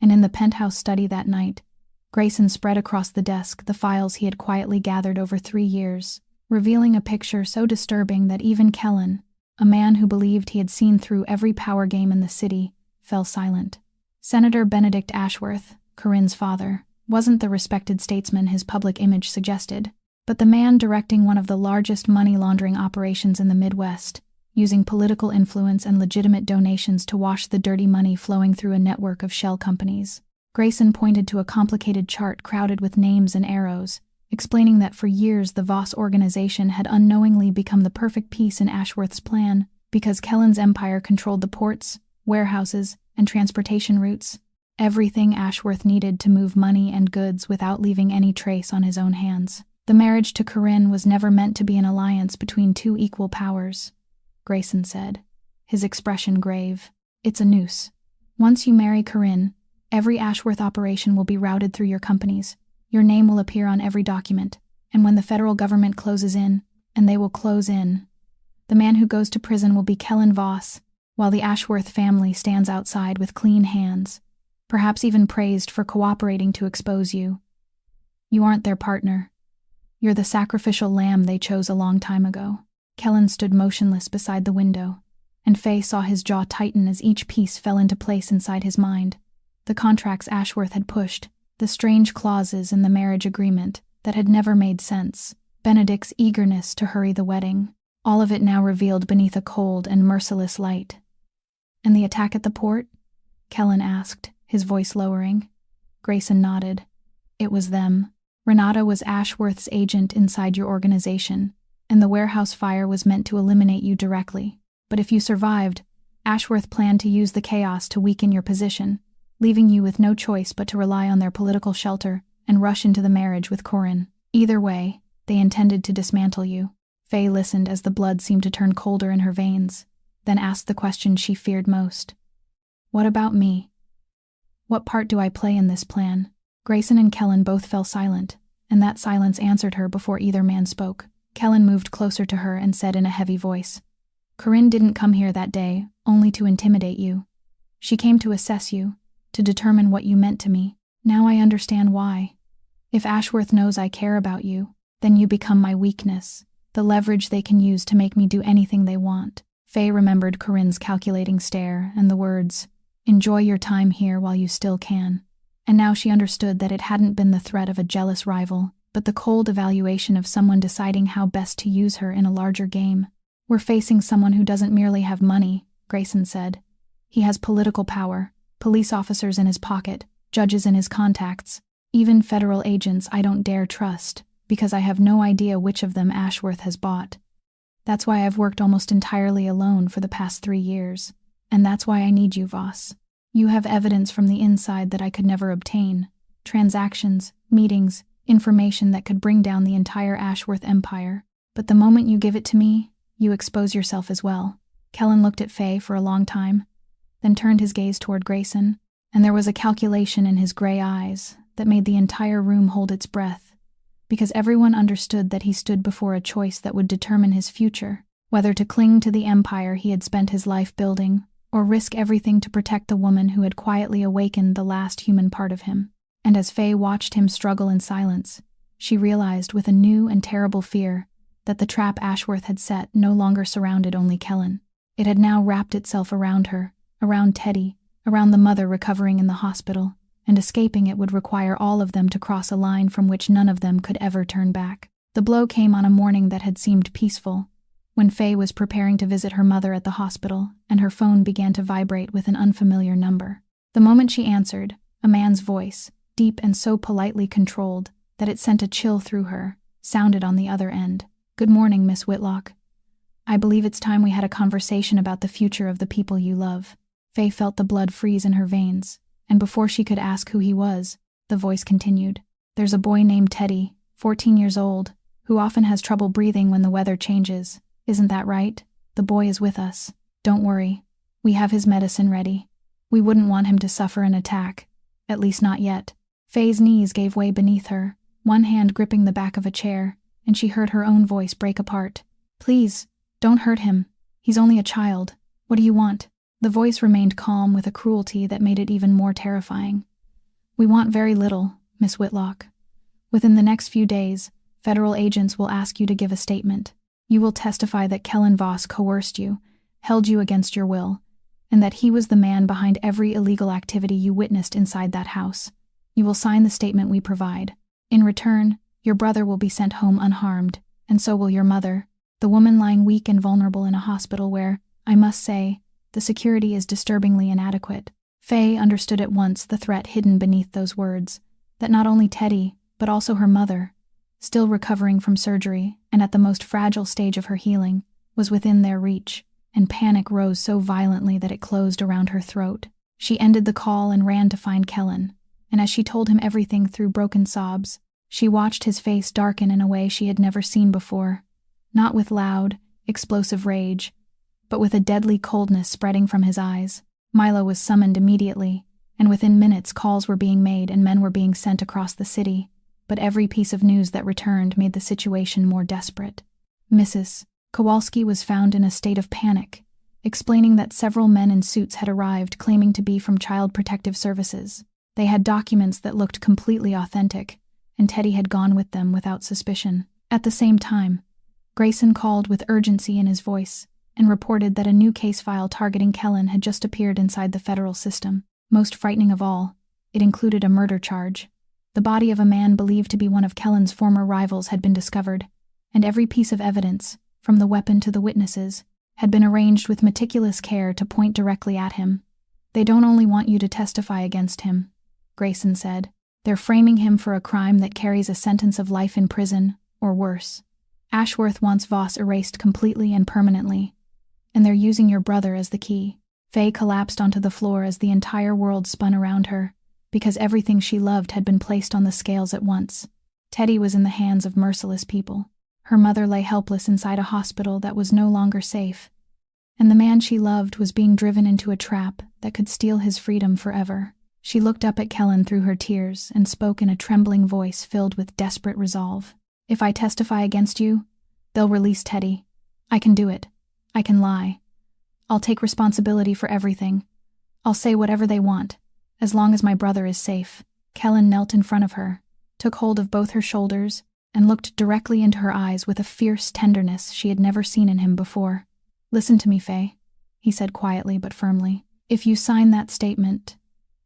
and in the penthouse study that night, Grayson spread across the desk the files he had quietly gathered over 3 years, revealing a picture so disturbing that even Kellen, a man who believed he had seen through every power game in the city, fell silent. Senator Benedict Ashworth, Corinne's father, wasn't the respected statesman his public image suggested, but the man directing one of the largest money-laundering operations in the Midwest, using political influence and legitimate donations to wash the dirty money flowing through a network of shell companies. Grayson pointed to a complicated chart crowded with names and arrows, explaining that for years the Voss organization had unknowingly become the perfect piece in Ashworth's plan, because Kellen's empire controlled the ports, warehouses, and transportation routes, everything Ashworth needed to move money and goods without leaving any trace on his own hands. The marriage to Corinne was never meant to be an alliance between two equal powers, Grayson said, his expression grave. It's a noose. Once you marry Corinne, every Ashworth operation will be routed through your companies. Your name will appear on every document, and when the federal government closes in, and they will close in, the man who goes to prison will be Kellen Voss, while the Ashworth family stands outside with clean hands, perhaps even praised for cooperating to expose you. You aren't their partner. You're the sacrificial lamb they chose a long time ago. Kellen stood motionless beside the window, and Faye saw his jaw tighten as each piece fell into place inside his mind. The contracts Ashworth had pushed, the strange clauses in the marriage agreement that had never made sense, Benedict's eagerness to hurry the wedding, all of it now revealed beneath a cold and merciless light. And the attack at the port? Kellen asked, his voice lowering. Grayson nodded. It was them. Renata was Ashworth's agent inside your organization, and the warehouse fire was meant to eliminate you directly. But if you survived, Ashworth planned to use the chaos to weaken your position, leaving you with no choice but to rely on their political shelter and rush into the marriage with Corinne. Either way, they intended to dismantle you. Faye listened as the blood seemed to turn colder in her veins, then asked the question she feared most. What about me? What part do I play in this plan? Grayson and Kellen both fell silent, and that silence answered her before either man spoke. Kellen moved closer to her and said in a heavy voice, Corinne didn't come here that day only to intimidate you. She came to assess you, to determine what you meant to me. Now I understand why. If Ashworth knows I care about you, then you become my weakness, the leverage they can use to make me do anything they want. Faye remembered Corinne's calculating stare and the words, enjoy your time here while you still can. And now she understood that it hadn't been the threat of a jealous rival, but the cold evaluation of someone deciding how best to use her in a larger game. We're facing someone who doesn't merely have money, Grayson said. He has political power, police officers in his pocket, judges in his contacts, even federal agents I don't dare trust, because I have no idea which of them Ashworth has bought. That's why I've worked almost entirely alone for the past 3 years, and that's why I need you, Voss. You have evidence from the inside that I could never obtain. Transactions, meetings, information that could bring down the entire Ashworth empire. But the moment you give it to me, you expose yourself as well. Kellen looked at Faye for a long time, then turned his gaze toward Grayson, and there was a calculation in his gray eyes that made the entire room hold its breath, because everyone understood that he stood before a choice that would determine his future, whether to cling to the empire he had spent his life building, or risk everything to protect the woman who had quietly awakened the last human part of him. And as Faye watched him struggle in silence, she realized with a new and terrible fear that the trap Ashworth had set no longer surrounded only Kellen. It had now wrapped itself around her, around Teddy, around the mother recovering in the hospital, and escaping it would require all of them to cross a line from which none of them could ever turn back. The blow came on a morning that had seemed peaceful, when Faye was preparing to visit her mother at the hospital, and her phone began to vibrate with an unfamiliar number. The moment she answered, a man's voice, deep and so politely controlled that it sent a chill through her, sounded on the other end. Good morning, Miss Whitlock. I believe it's time we had a conversation about the future of the people you love. Faye felt the blood freeze in her veins, and before she could ask who he was, the voice continued. There's a boy named Teddy, 14 years old, who often has trouble breathing when the weather changes. Isn't that right? The boy is with us. Don't worry. We have his medicine ready. We wouldn't want him to suffer an attack. At least not yet. Faye's knees gave way beneath her, one hand gripping the back of a chair, and she heard her own voice break apart. Please, don't hurt him. He's only a child. What do you want? The voice remained calm with a cruelty that made it even more terrifying. We want very little, Miss Whitlock. Within the next few days, Federal agents will ask you to give a statement. You will testify that Kellen Voss coerced you, held you against your will, and that he was the man behind every illegal activity you witnessed inside that house. You will sign the statement we provide. In return, your brother will be sent home unharmed, and so will your mother, the woman lying weak and vulnerable in a hospital where, I must say, the security is disturbingly inadequate. Faye understood at once the threat hidden beneath those words, that not only Teddy, but also her mother, still recovering from surgery and at the most fragile stage of her healing, was within their reach, and panic rose so violently that it closed around her throat. She ended the call and ran to find Kellen, and as she told him everything through broken sobs, she watched his face darken in a way she had never seen before, not with loud, explosive rage, but with a deadly coldness spreading from his eyes. Milo was summoned immediately, and within minutes calls were being made and men were being sent across the city, but every piece of news that returned made the situation more desperate. Mrs. Kowalski was found in a state of panic, explaining that several men in suits had arrived claiming to be from Child Protective Services. They had documents that looked completely authentic, and Teddy had gone with them without suspicion. At the same time, Grayson called with urgency in his voice and reported that a new case file targeting Kellen had just appeared inside the federal system. Most frightening of all, it included a murder charge. The body of a man believed to be one of Kellen's former rivals had been discovered, and every piece of evidence, from the weapon to the witnesses, had been arranged with meticulous care to point directly at him. They don't only want you to testify against him, Grayson said. They're framing him for a crime that carries a sentence of life in prison, or worse. Ashworth wants Voss erased completely and permanently, and they're using your brother as the key. Faye collapsed onto the floor as the entire world spun around her, because everything she loved had been placed on the scales at once. Teddy was in the hands of merciless people. Her mother lay helpless inside a hospital that was no longer safe, and the man she loved was being driven into a trap that could steal his freedom forever. She looked up at Kellen through her tears and spoke in a trembling voice filled with desperate resolve. If I testify against you, they'll release Teddy. I can do it. I can lie. I'll take responsibility for everything. I'll say whatever they want, as long as my brother is safe. Kellen knelt in front of her, took hold of both her shoulders, and looked directly into her eyes with a fierce tenderness she had never seen in him before. Listen to me, Faye, he said quietly but firmly. If you sign that statement,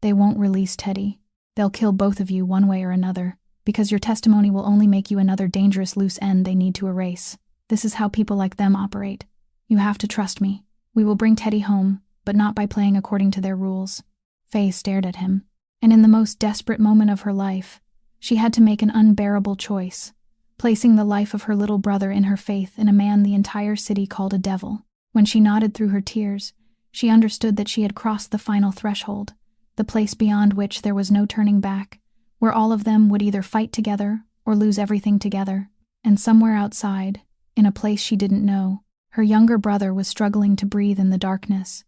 they won't release Teddy. They'll kill both of you one way or another, because your testimony will only make you another dangerous loose end they need to erase. This is how people like them operate. You have to trust me. We will bring Teddy home, but not by playing according to their rules. Faye stared at him, and in the most desperate moment of her life, she had to make an unbearable choice, placing the life of her little brother in her faith in a man the entire city called a devil. When she nodded through her tears, she understood that she had crossed the final threshold, the place beyond which there was no turning back, where all of them would either fight together or lose everything together. And somewhere outside, in a place she didn't know, her younger brother was struggling to breathe in the darkness,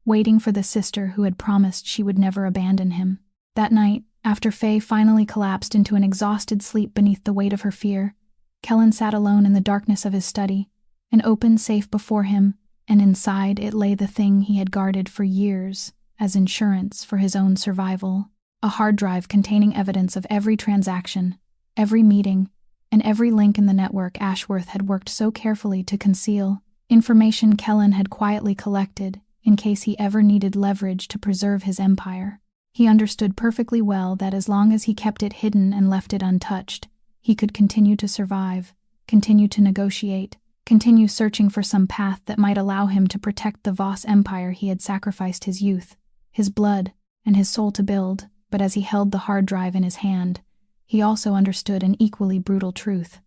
waiting for the sister who had promised she would never abandon him. That night, after Faye finally collapsed into an exhausted sleep beneath the weight of her fear, Kellen sat alone in the darkness of his study, an open safe before him, and inside it lay the thing he had guarded for years as insurance for his own survival, a hard drive containing evidence of every transaction, every meeting, and every link in the network Ashworth had worked so carefully to conceal, information Kellen had quietly collected in case he ever needed leverage to preserve his empire. He understood perfectly well that as long as he kept it hidden and left it untouched, he could continue to survive, continue to negotiate, continue searching for some path that might allow him to protect the Voss empire he had sacrificed his youth, his blood, and his soul to build. But as he held the hard drive in his hand, he also understood an equally brutal truth,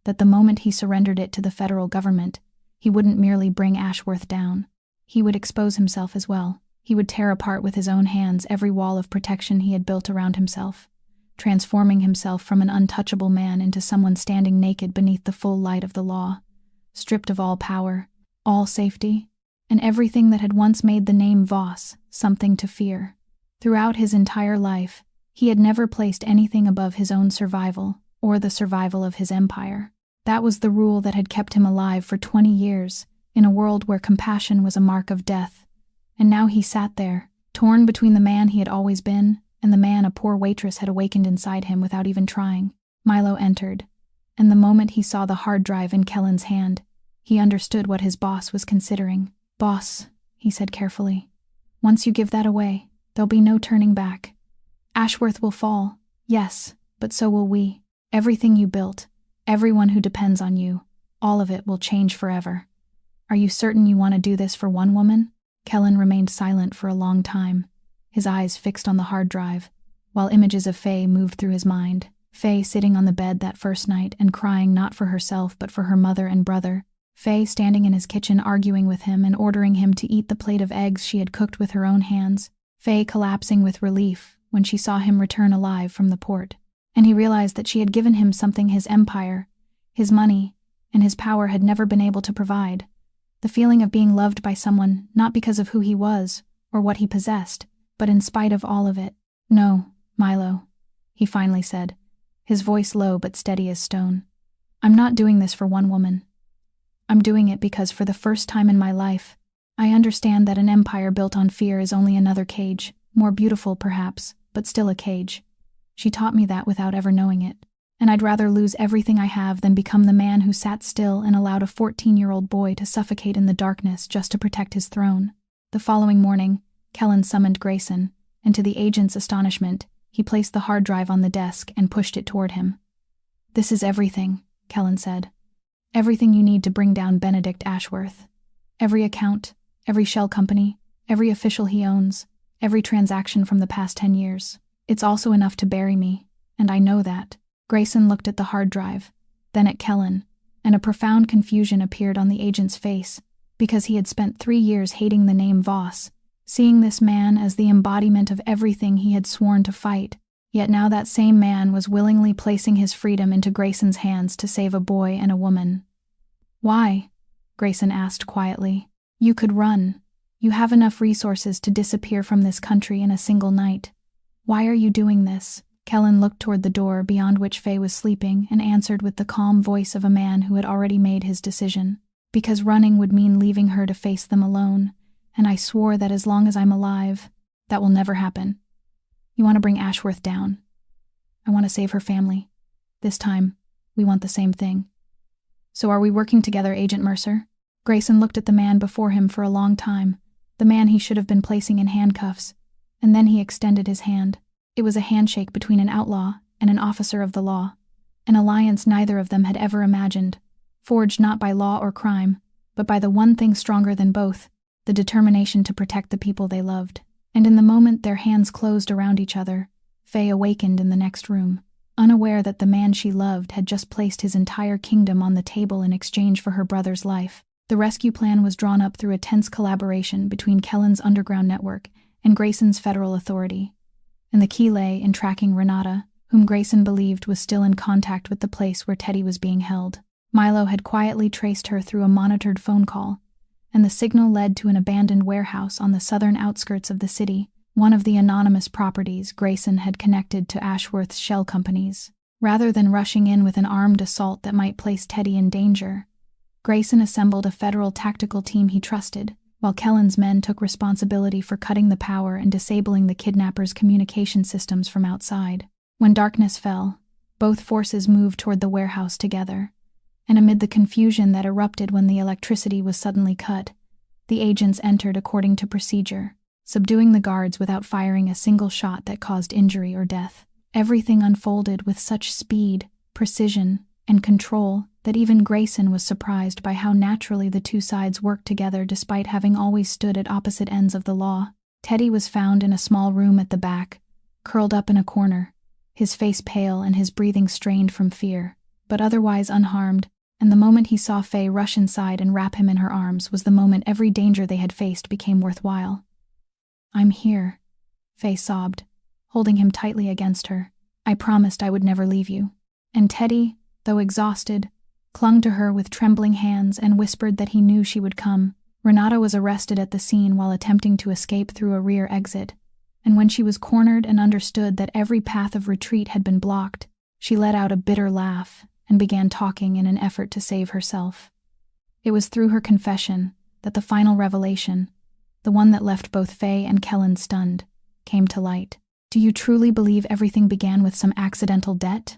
that the moment he surrendered it to the federal government, he wouldn't merely bring Ashworth down. He would expose himself as well. He would tear apart with his own hands every wall of protection he had built around himself, transforming himself from an untouchable man into someone standing naked beneath the full light of the law, stripped of all power, all safety, and everything that had once made the name Voss something to fear. Throughout his entire life, he had never placed anything above his own survival or the survival of his empire. That was the rule that had kept him alive for 20 years, in a world where compassion was a mark of death. And now he sat there, torn between the man he had always been and the man a poor waitress had awakened inside him without even trying. Milo entered, and the moment he saw the hard drive in Kellen's hand, he understood what his boss was considering. "Boss," he said carefully, "once you give that away, there'll be no turning back. Ashworth will fall, yes, but so will we. Everything you built, everyone who depends on you, all of it will change forever. Are you certain you want to do this for one woman?" Kellen remained silent for a long time, his eyes fixed on the hard drive, while images of Faye moved through his mind. Faye sitting on the bed that first night and crying not for herself but for her mother and brother. Faye standing in his kitchen arguing with him and ordering him to eat the plate of eggs she had cooked with her own hands. Faye collapsing with relief when she saw him return alive from the port. And he realized that she had given him something his empire, his money, and his power had never been able to provide. The feeling of being loved by someone, not because of who he was or what he possessed, but in spite of all of it. "No, Milo," he finally said, his voice low but steady as stone. "I'm not doing this for one woman. I'm doing it because for the first time in my life, I understand that an empire built on fear is only another cage, more beautiful perhaps, but still a cage. She taught me that without ever knowing it, and I'd rather lose everything I have than become the man who sat still and allowed a 14-year-old boy to suffocate in the darkness just to protect his throne." The following morning, Kellen summoned Grayson, and to the agent's astonishment, he placed the hard drive on the desk and pushed it toward him. "This is everything," Kellen said. "Everything you need to bring down Benedict Ashworth. Every account, every shell company, every official he owns, every transaction from the past 10 years. It's also enough to bury me, and I know that." Grayson looked at the hard drive, then at Kellen, and a profound confusion appeared on the agent's face, because he had spent 3 years hating the name Voss, seeing this man as the embodiment of everything he had sworn to fight, yet now that same man was willingly placing his freedom into Grayson's hands to save a boy and a woman. "Why?" Grayson asked quietly. "You could run. You have enough resources to disappear from this country in a single night. Why are you doing this?" Kellen looked toward the door beyond which Faye was sleeping and answered with the calm voice of a man who had already made his decision. "Because running would mean leaving her to face them alone, and I swore that as long as I'm alive, that will never happen. You want to bring Ashworth down. I want to save her family. This time, we want the same thing. So are we working together, Agent Mercer?" Grayson looked at the man before him for a long time, the man he should have been placing in handcuffs, and then he extended his hand. It was a handshake between an outlaw and an officer of the law, an alliance neither of them had ever imagined, forged not by law or crime, but by the one thing stronger than both, the determination to protect the people they loved. And in the moment their hands closed around each other, Faye awakened in the next room, unaware that the man she loved had just placed his entire kingdom on the table in exchange for her brother's life. The rescue plan was drawn up through a tense collaboration between Kellen's underground network and Grayson's federal authority, and the key lay in tracking Renata, whom Grayson believed was still in contact with the place where Teddy was being held. Milo had quietly traced her through a monitored phone call, and the signal led to an abandoned warehouse on the southern outskirts of the city, one of the anonymous properties Grayson had connected to Ashworth's shell companies. Rather than rushing in with an armed assault that might place Teddy in danger, Grayson assembled a federal tactical team he trusted, while Kellen's men took responsibility for cutting the power and disabling the kidnappers' communication systems from outside. When darkness fell, both forces moved toward the warehouse together, and amid the confusion that erupted when the electricity was suddenly cut, the agents entered according to procedure, subduing the guards without firing a single shot that caused injury or death. Everything unfolded with such speed, precision, and control that even Grayson was surprised by how naturally the two sides worked together despite having always stood at opposite ends of the law. Teddy was found in a small room at the back, curled up in a corner, his face pale and his breathing strained from fear, but otherwise unharmed, and the moment he saw Faye rush inside and wrap him in her arms was the moment every danger they had faced became worthwhile. "I'm here," Faye sobbed, holding him tightly against her. "I promised I would never leave you." And Teddy, though exhausted, clung to her with trembling hands and whispered that he knew she would come. Renata was arrested at the scene while attempting to escape through a rear exit, and when she was cornered and understood that every path of retreat had been blocked, she let out a bitter laugh and began talking in an effort to save herself. It was through her confession that the final revelation, the one that left both Faye and Kellen stunned, came to light. "Do you truly believe everything began with some accidental debt?"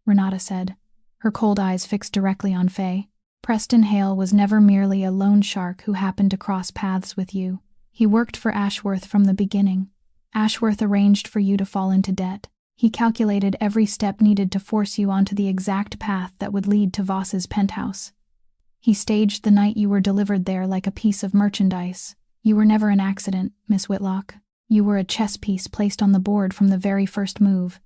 Renata said, her cold eyes fixed directly on Faye. "Preston Hale was never merely a lone shark who happened to cross paths with you. He worked for Ashworth from the beginning. Ashworth arranged for you to fall into debt. He calculated every step needed to force you onto the exact path that would lead to Voss's penthouse. He staged the night you were delivered there like a piece of merchandise. You were never an accident, Miss Whitlock. You were a chess piece placed on the board from the very first move.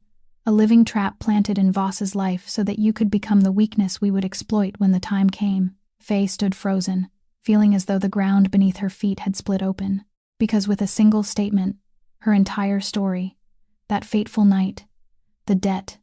A living trap planted in Voss's life so that you could become the weakness we would exploit when the time came." Faye stood frozen, feeling as though the ground beneath her feet had split open. Because with a single statement, her entire story, that fateful night, the debt,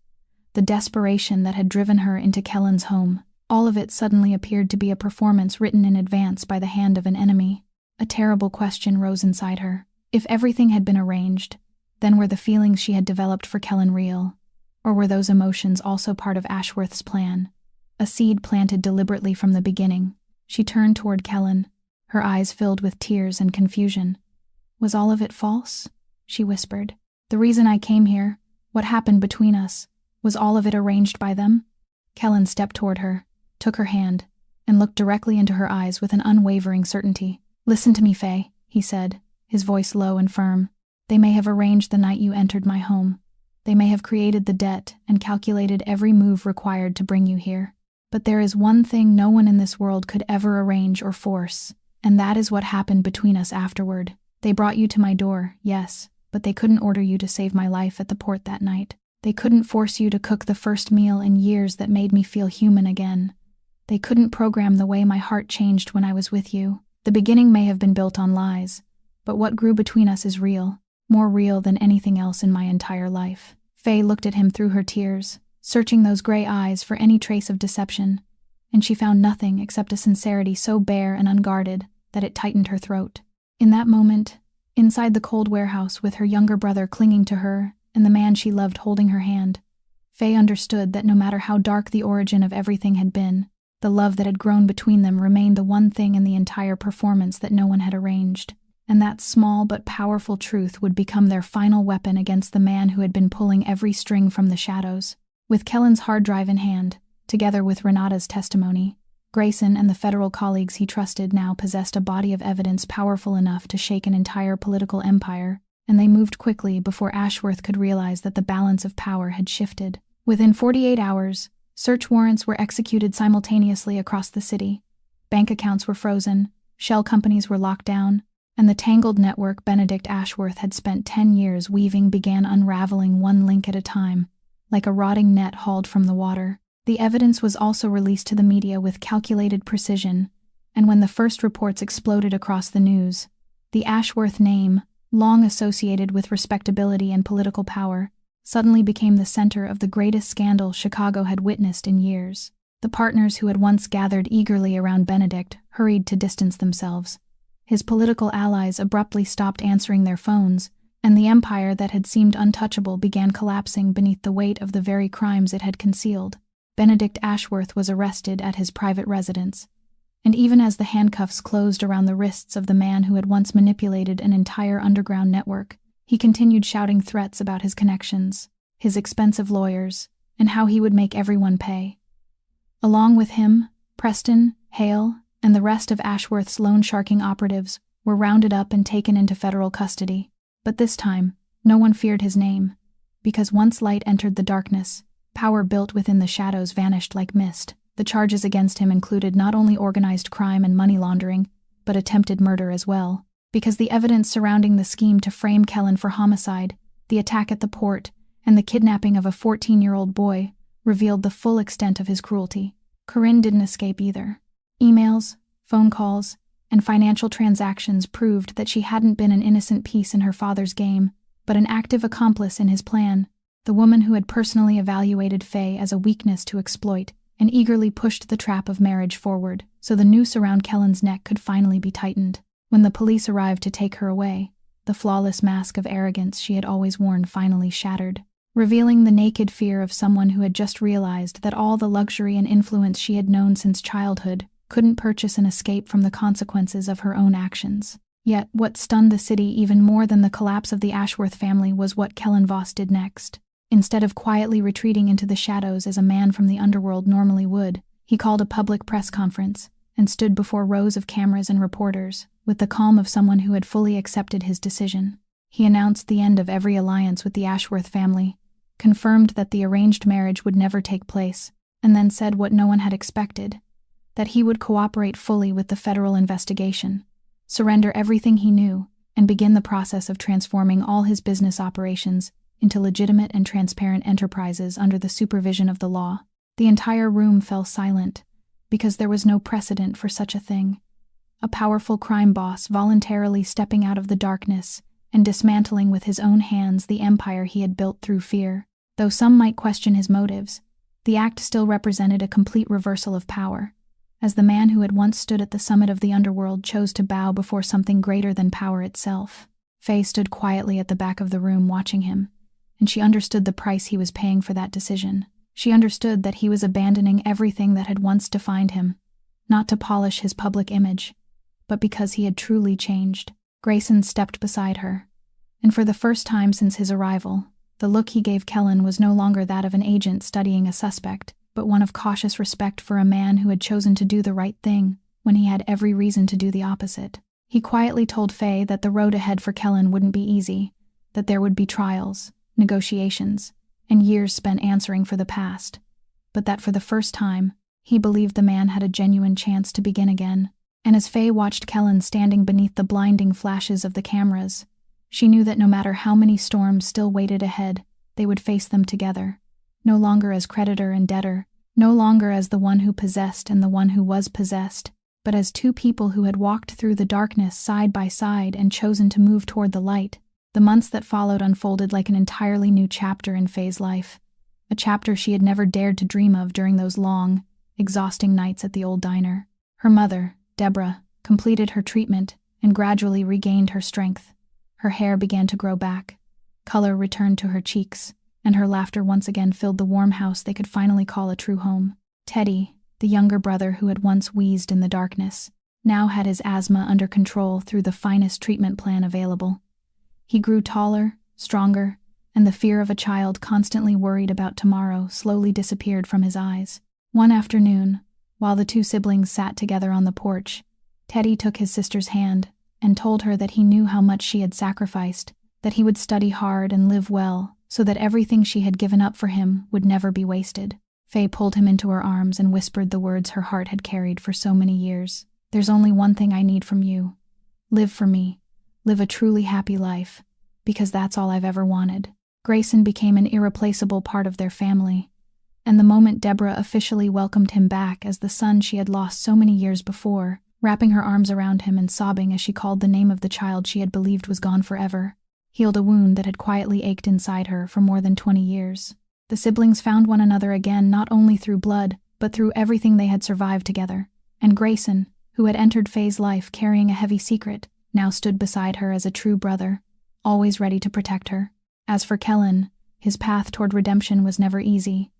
the desperation that had driven her into Kellen's home, all of it suddenly appeared to be a performance written in advance by the hand of an enemy. A terrible question rose inside her. If everything had been arranged, then were the feelings she had developed for Kellen real? Or were those emotions also part of Ashworth's plan? A seed planted deliberately from the beginning. She turned toward Kellen, her eyes filled with tears and confusion. "Was all of it false?" she whispered. "The reason I came here, what happened between us, was all of it arranged by them?" Kellen stepped toward her, took her hand, and looked directly into her eyes with an unwavering certainty. "Listen to me, Faye," he said, his voice low and firm. "They may have arranged the night you entered my home. They may have created the debt and calculated every move required to bring you here. But there is one thing no one in this world could ever arrange or force, and that is what happened between us afterward. They brought you to my door, yes, but they couldn't order you to save my life at the port that night. They couldn't force you to cook the first meal in years that made me feel human again. They couldn't program the way my heart changed when I was with you. The beginning may have been built on lies, but what grew between us is real, more real than anything else in my entire life." Faye looked at him through her tears, searching those gray eyes for any trace of deception, and she found nothing except a sincerity so bare and unguarded that it tightened her throat. In that moment, inside the cold warehouse with her younger brother clinging to her and the man she loved holding her hand, Faye understood that no matter how dark the origin of everything had been, the love that had grown between them remained the one thing in the entire performance that no one had arranged. And that small but powerful truth would become their final weapon against the man who had been pulling every string from the shadows. With Kellen's hard drive in hand, together with Renata's testimony, Grayson and the federal colleagues he trusted now possessed a body of evidence powerful enough to shake an entire political empire, and they moved quickly before Ashworth could realize that the balance of power had shifted. Within 48 hours, search warrants were executed simultaneously across the city. Bank accounts were frozen, shell companies were locked down, and the tangled network Benedict Ashworth had spent 10 years weaving began unraveling one link at a time, like a rotting net hauled from the water. The evidence was also released to the media with calculated precision, and when the first reports exploded across the news, the Ashworth name, long associated with respectability and political power, suddenly became the center of the greatest scandal Chicago had witnessed in years. The partners who had once gathered eagerly around Benedict hurried to distance themselves. His political allies abruptly stopped answering their phones, and the empire that had seemed untouchable began collapsing beneath the weight of the very crimes it had concealed. Benedict Ashworth was arrested at his private residence, and even as the handcuffs closed around the wrists of the man who had once manipulated an entire underground network, he continued shouting threats about his connections, his expensive lawyers, and how he would make everyone pay. Along with him, Preston, Hale, and the rest of Ashworth's loan-sharking operatives were rounded up and taken into federal custody. But this time, no one feared his name, because once light entered the darkness, power built within the shadows vanished like mist. The charges against him included not only organized crime and money laundering, but attempted murder as well, because the evidence surrounding the scheme to frame Kellen for homicide, the attack at the port, and the kidnapping of a 14-year-old boy revealed the full extent of his cruelty. Corinne didn't escape either. Emails, phone calls, and financial transactions proved that she hadn't been an innocent piece in her father's game, but an active accomplice in his plan, the woman who had personally evaluated Faye as a weakness to exploit and eagerly pushed the trap of marriage forward so the noose around Kellen's neck could finally be tightened. When the police arrived to take her away, the flawless mask of arrogance she had always worn finally shattered, revealing the naked fear of someone who had just realized that all the luxury and influence she had known since childhood couldn't purchase an escape from the consequences of her own actions. Yet, what stunned the city even more than the collapse of the Ashworth family was what Kellen Voss did next. Instead of quietly retreating into the shadows as a man from the underworld normally would, he called a public press conference and stood before rows of cameras and reporters, with the calm of someone who had fully accepted his decision. He announced the end of every alliance with the Ashworth family, confirmed that the arranged marriage would never take place, and then said what no one had expected, that he would cooperate fully with the federal investigation, surrender everything he knew, and begin the process of transforming all his business operations into legitimate and transparent enterprises under the supervision of the law. The entire room fell silent, because there was no precedent for such a thing. A powerful crime boss voluntarily stepping out of the darkness and dismantling with his own hands the empire he had built through fear. Though some might question his motives, the act still represented a complete reversal of power, as the man who had once stood at the summit of the underworld chose to bow before something greater than power itself. Faye stood quietly at the back of the room watching him, and she understood the price he was paying for that decision. She understood that he was abandoning everything that had once defined him, not to polish his public image, but because he had truly changed. Grayson stepped beside her, and for the first time since his arrival, the look he gave Kellen was no longer that of an agent studying a suspect, but one of cautious respect for a man who had chosen to do the right thing when he had every reason to do the opposite. He quietly told Faye that the road ahead for Kellen wouldn't be easy, that there would be trials, negotiations, and years spent answering for the past, but that for the first time, he believed the man had a genuine chance to begin again. And as Faye watched Kellen standing beneath the blinding flashes of the cameras, she knew that no matter how many storms still waited ahead, they would face them together, no longer as creditor and debtor, no longer as the one who possessed and the one who was possessed, but as two people who had walked through the darkness side by side and chosen to move toward the light. The months that followed unfolded like an entirely new chapter in Faye's life, a chapter she had never dared to dream of during those long, exhausting nights at the old diner. Her mother, Deborah, completed her treatment and gradually regained her strength. Her hair began to grow back, color returned to her cheeks, and her laughter once again filled the warm house they could finally call a true home. Teddy, the younger brother who had once wheezed in the darkness, now had his asthma under control through the finest treatment plan available. He grew taller, stronger, and the fear of a child constantly worried about tomorrow slowly disappeared from his eyes. One afternoon, while the two siblings sat together on the porch, Teddy took his sister's hand and told her that he knew how much she had sacrificed, that he would study hard and live well, so that everything she had given up for him would never be wasted. Faye pulled him into her arms and whispered the words her heart had carried for so many years. "There's only one thing I need from you. Live for me. Live a truly happy life, because that's all I've ever wanted." Grayson became an irreplaceable part of their family, and the moment Deborah officially welcomed him back as the son she had lost so many years before, wrapping her arms around him and sobbing as she called the name of the child she had believed was gone forever, healed a wound that had quietly ached inside her for more than 20 years. The siblings found one another again not only through blood, but through everything they had survived together, and Grayson, who had entered Faye's life carrying a heavy secret, now stood beside her as a true brother, always ready to protect her. As for Kellen, his path toward redemption was never easy.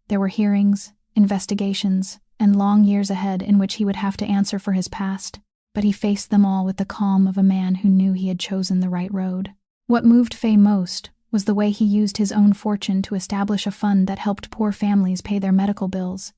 There were hearings, investigations, and long years ahead in which he would have to answer for his past, but he faced them all with the calm of a man who knew he had chosen the right road. What moved Faye most was the way he used his own fortune to establish a fund that helped poor families pay their medical bills.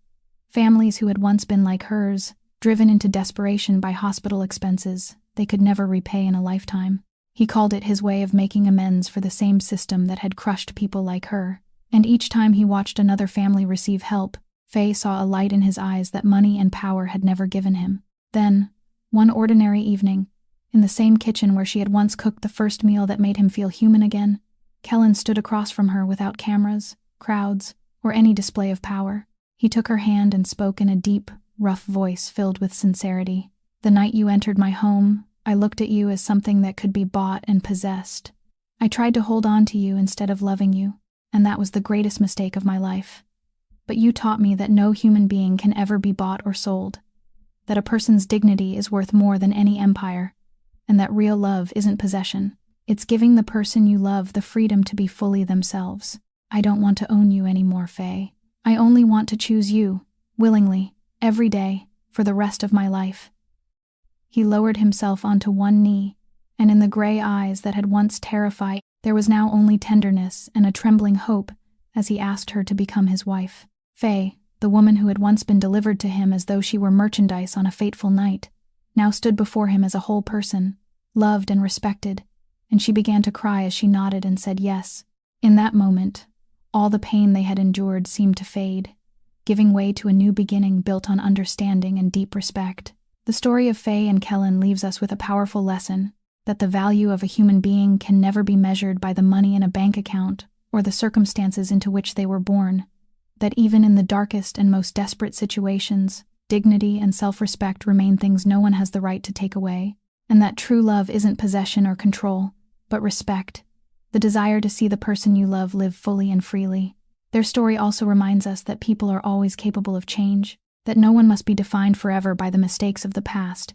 Families who had once been like hers, driven into desperation by hospital expenses they could never repay in a lifetime. He called it his way of making amends for the same system that had crushed people like her, and each time he watched another family receive help, Faye saw a light in his eyes that money and power had never given him. Then, one ordinary evening, in the same kitchen where she had once cooked the first meal that made him feel human again, Kellen stood across from her without cameras, crowds, or any display of power. He took her hand and spoke in a deep, rough voice filled with sincerity. "The night you entered my home, I looked at you as something that could be bought and possessed. I tried to hold on to you instead of loving you, and that was the greatest mistake of my life. But you taught me that no human being can ever be bought or sold, that a person's dignity is worth more than any empire, and that real love isn't possession. It's giving the person you love the freedom to be fully themselves. I don't want to own you anymore, Faye. I only want to choose you, willingly, every day, for the rest of my life." He lowered himself onto one knee, and in the gray eyes that had once terrified, there was now only tenderness and a trembling hope as he asked her to become his wife. Faye, the woman who had once been delivered to him as though she were merchandise on a fateful night, now stood before him as a whole person, loved and respected, and she began to cry as she nodded and said yes. In that moment, all the pain they had endured seemed to fade, giving way to a new beginning built on understanding and deep respect. The story of Faye and Kellen leaves us with a powerful lesson that the value of a human being can never be measured by the money in a bank account or the circumstances into which they were born, that even in the darkest and most desperate situations, dignity and self-respect remain things no one has the right to take away, and that true love isn't possession or control, but respect, the desire to see the person you love live fully and freely. Their story also reminds us that people are always capable of change, that no one must be defined forever by the mistakes of the past,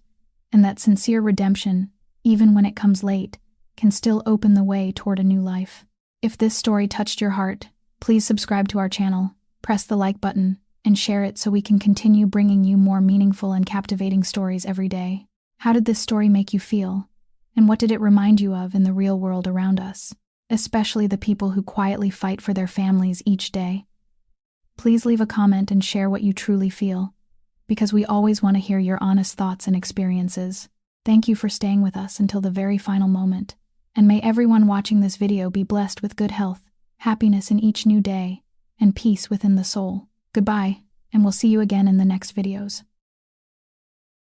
and that sincere redemption, even when it comes late, can still open the way toward a new life. If this story touched your heart, please subscribe to our channel, press the like button, and share it so we can continue bringing you more meaningful and captivating stories every day. How did this story make you feel? And what did it remind you of in the real world around us, especially the people who quietly fight for their families each day? Please leave a comment and share what you truly feel, because we always want to hear your honest thoughts and experiences. Thank you for staying with us until the very final moment, and may everyone watching this video be blessed with good health, happiness in each new day, and peace within the soul. Goodbye, and we'll see you again in the next videos.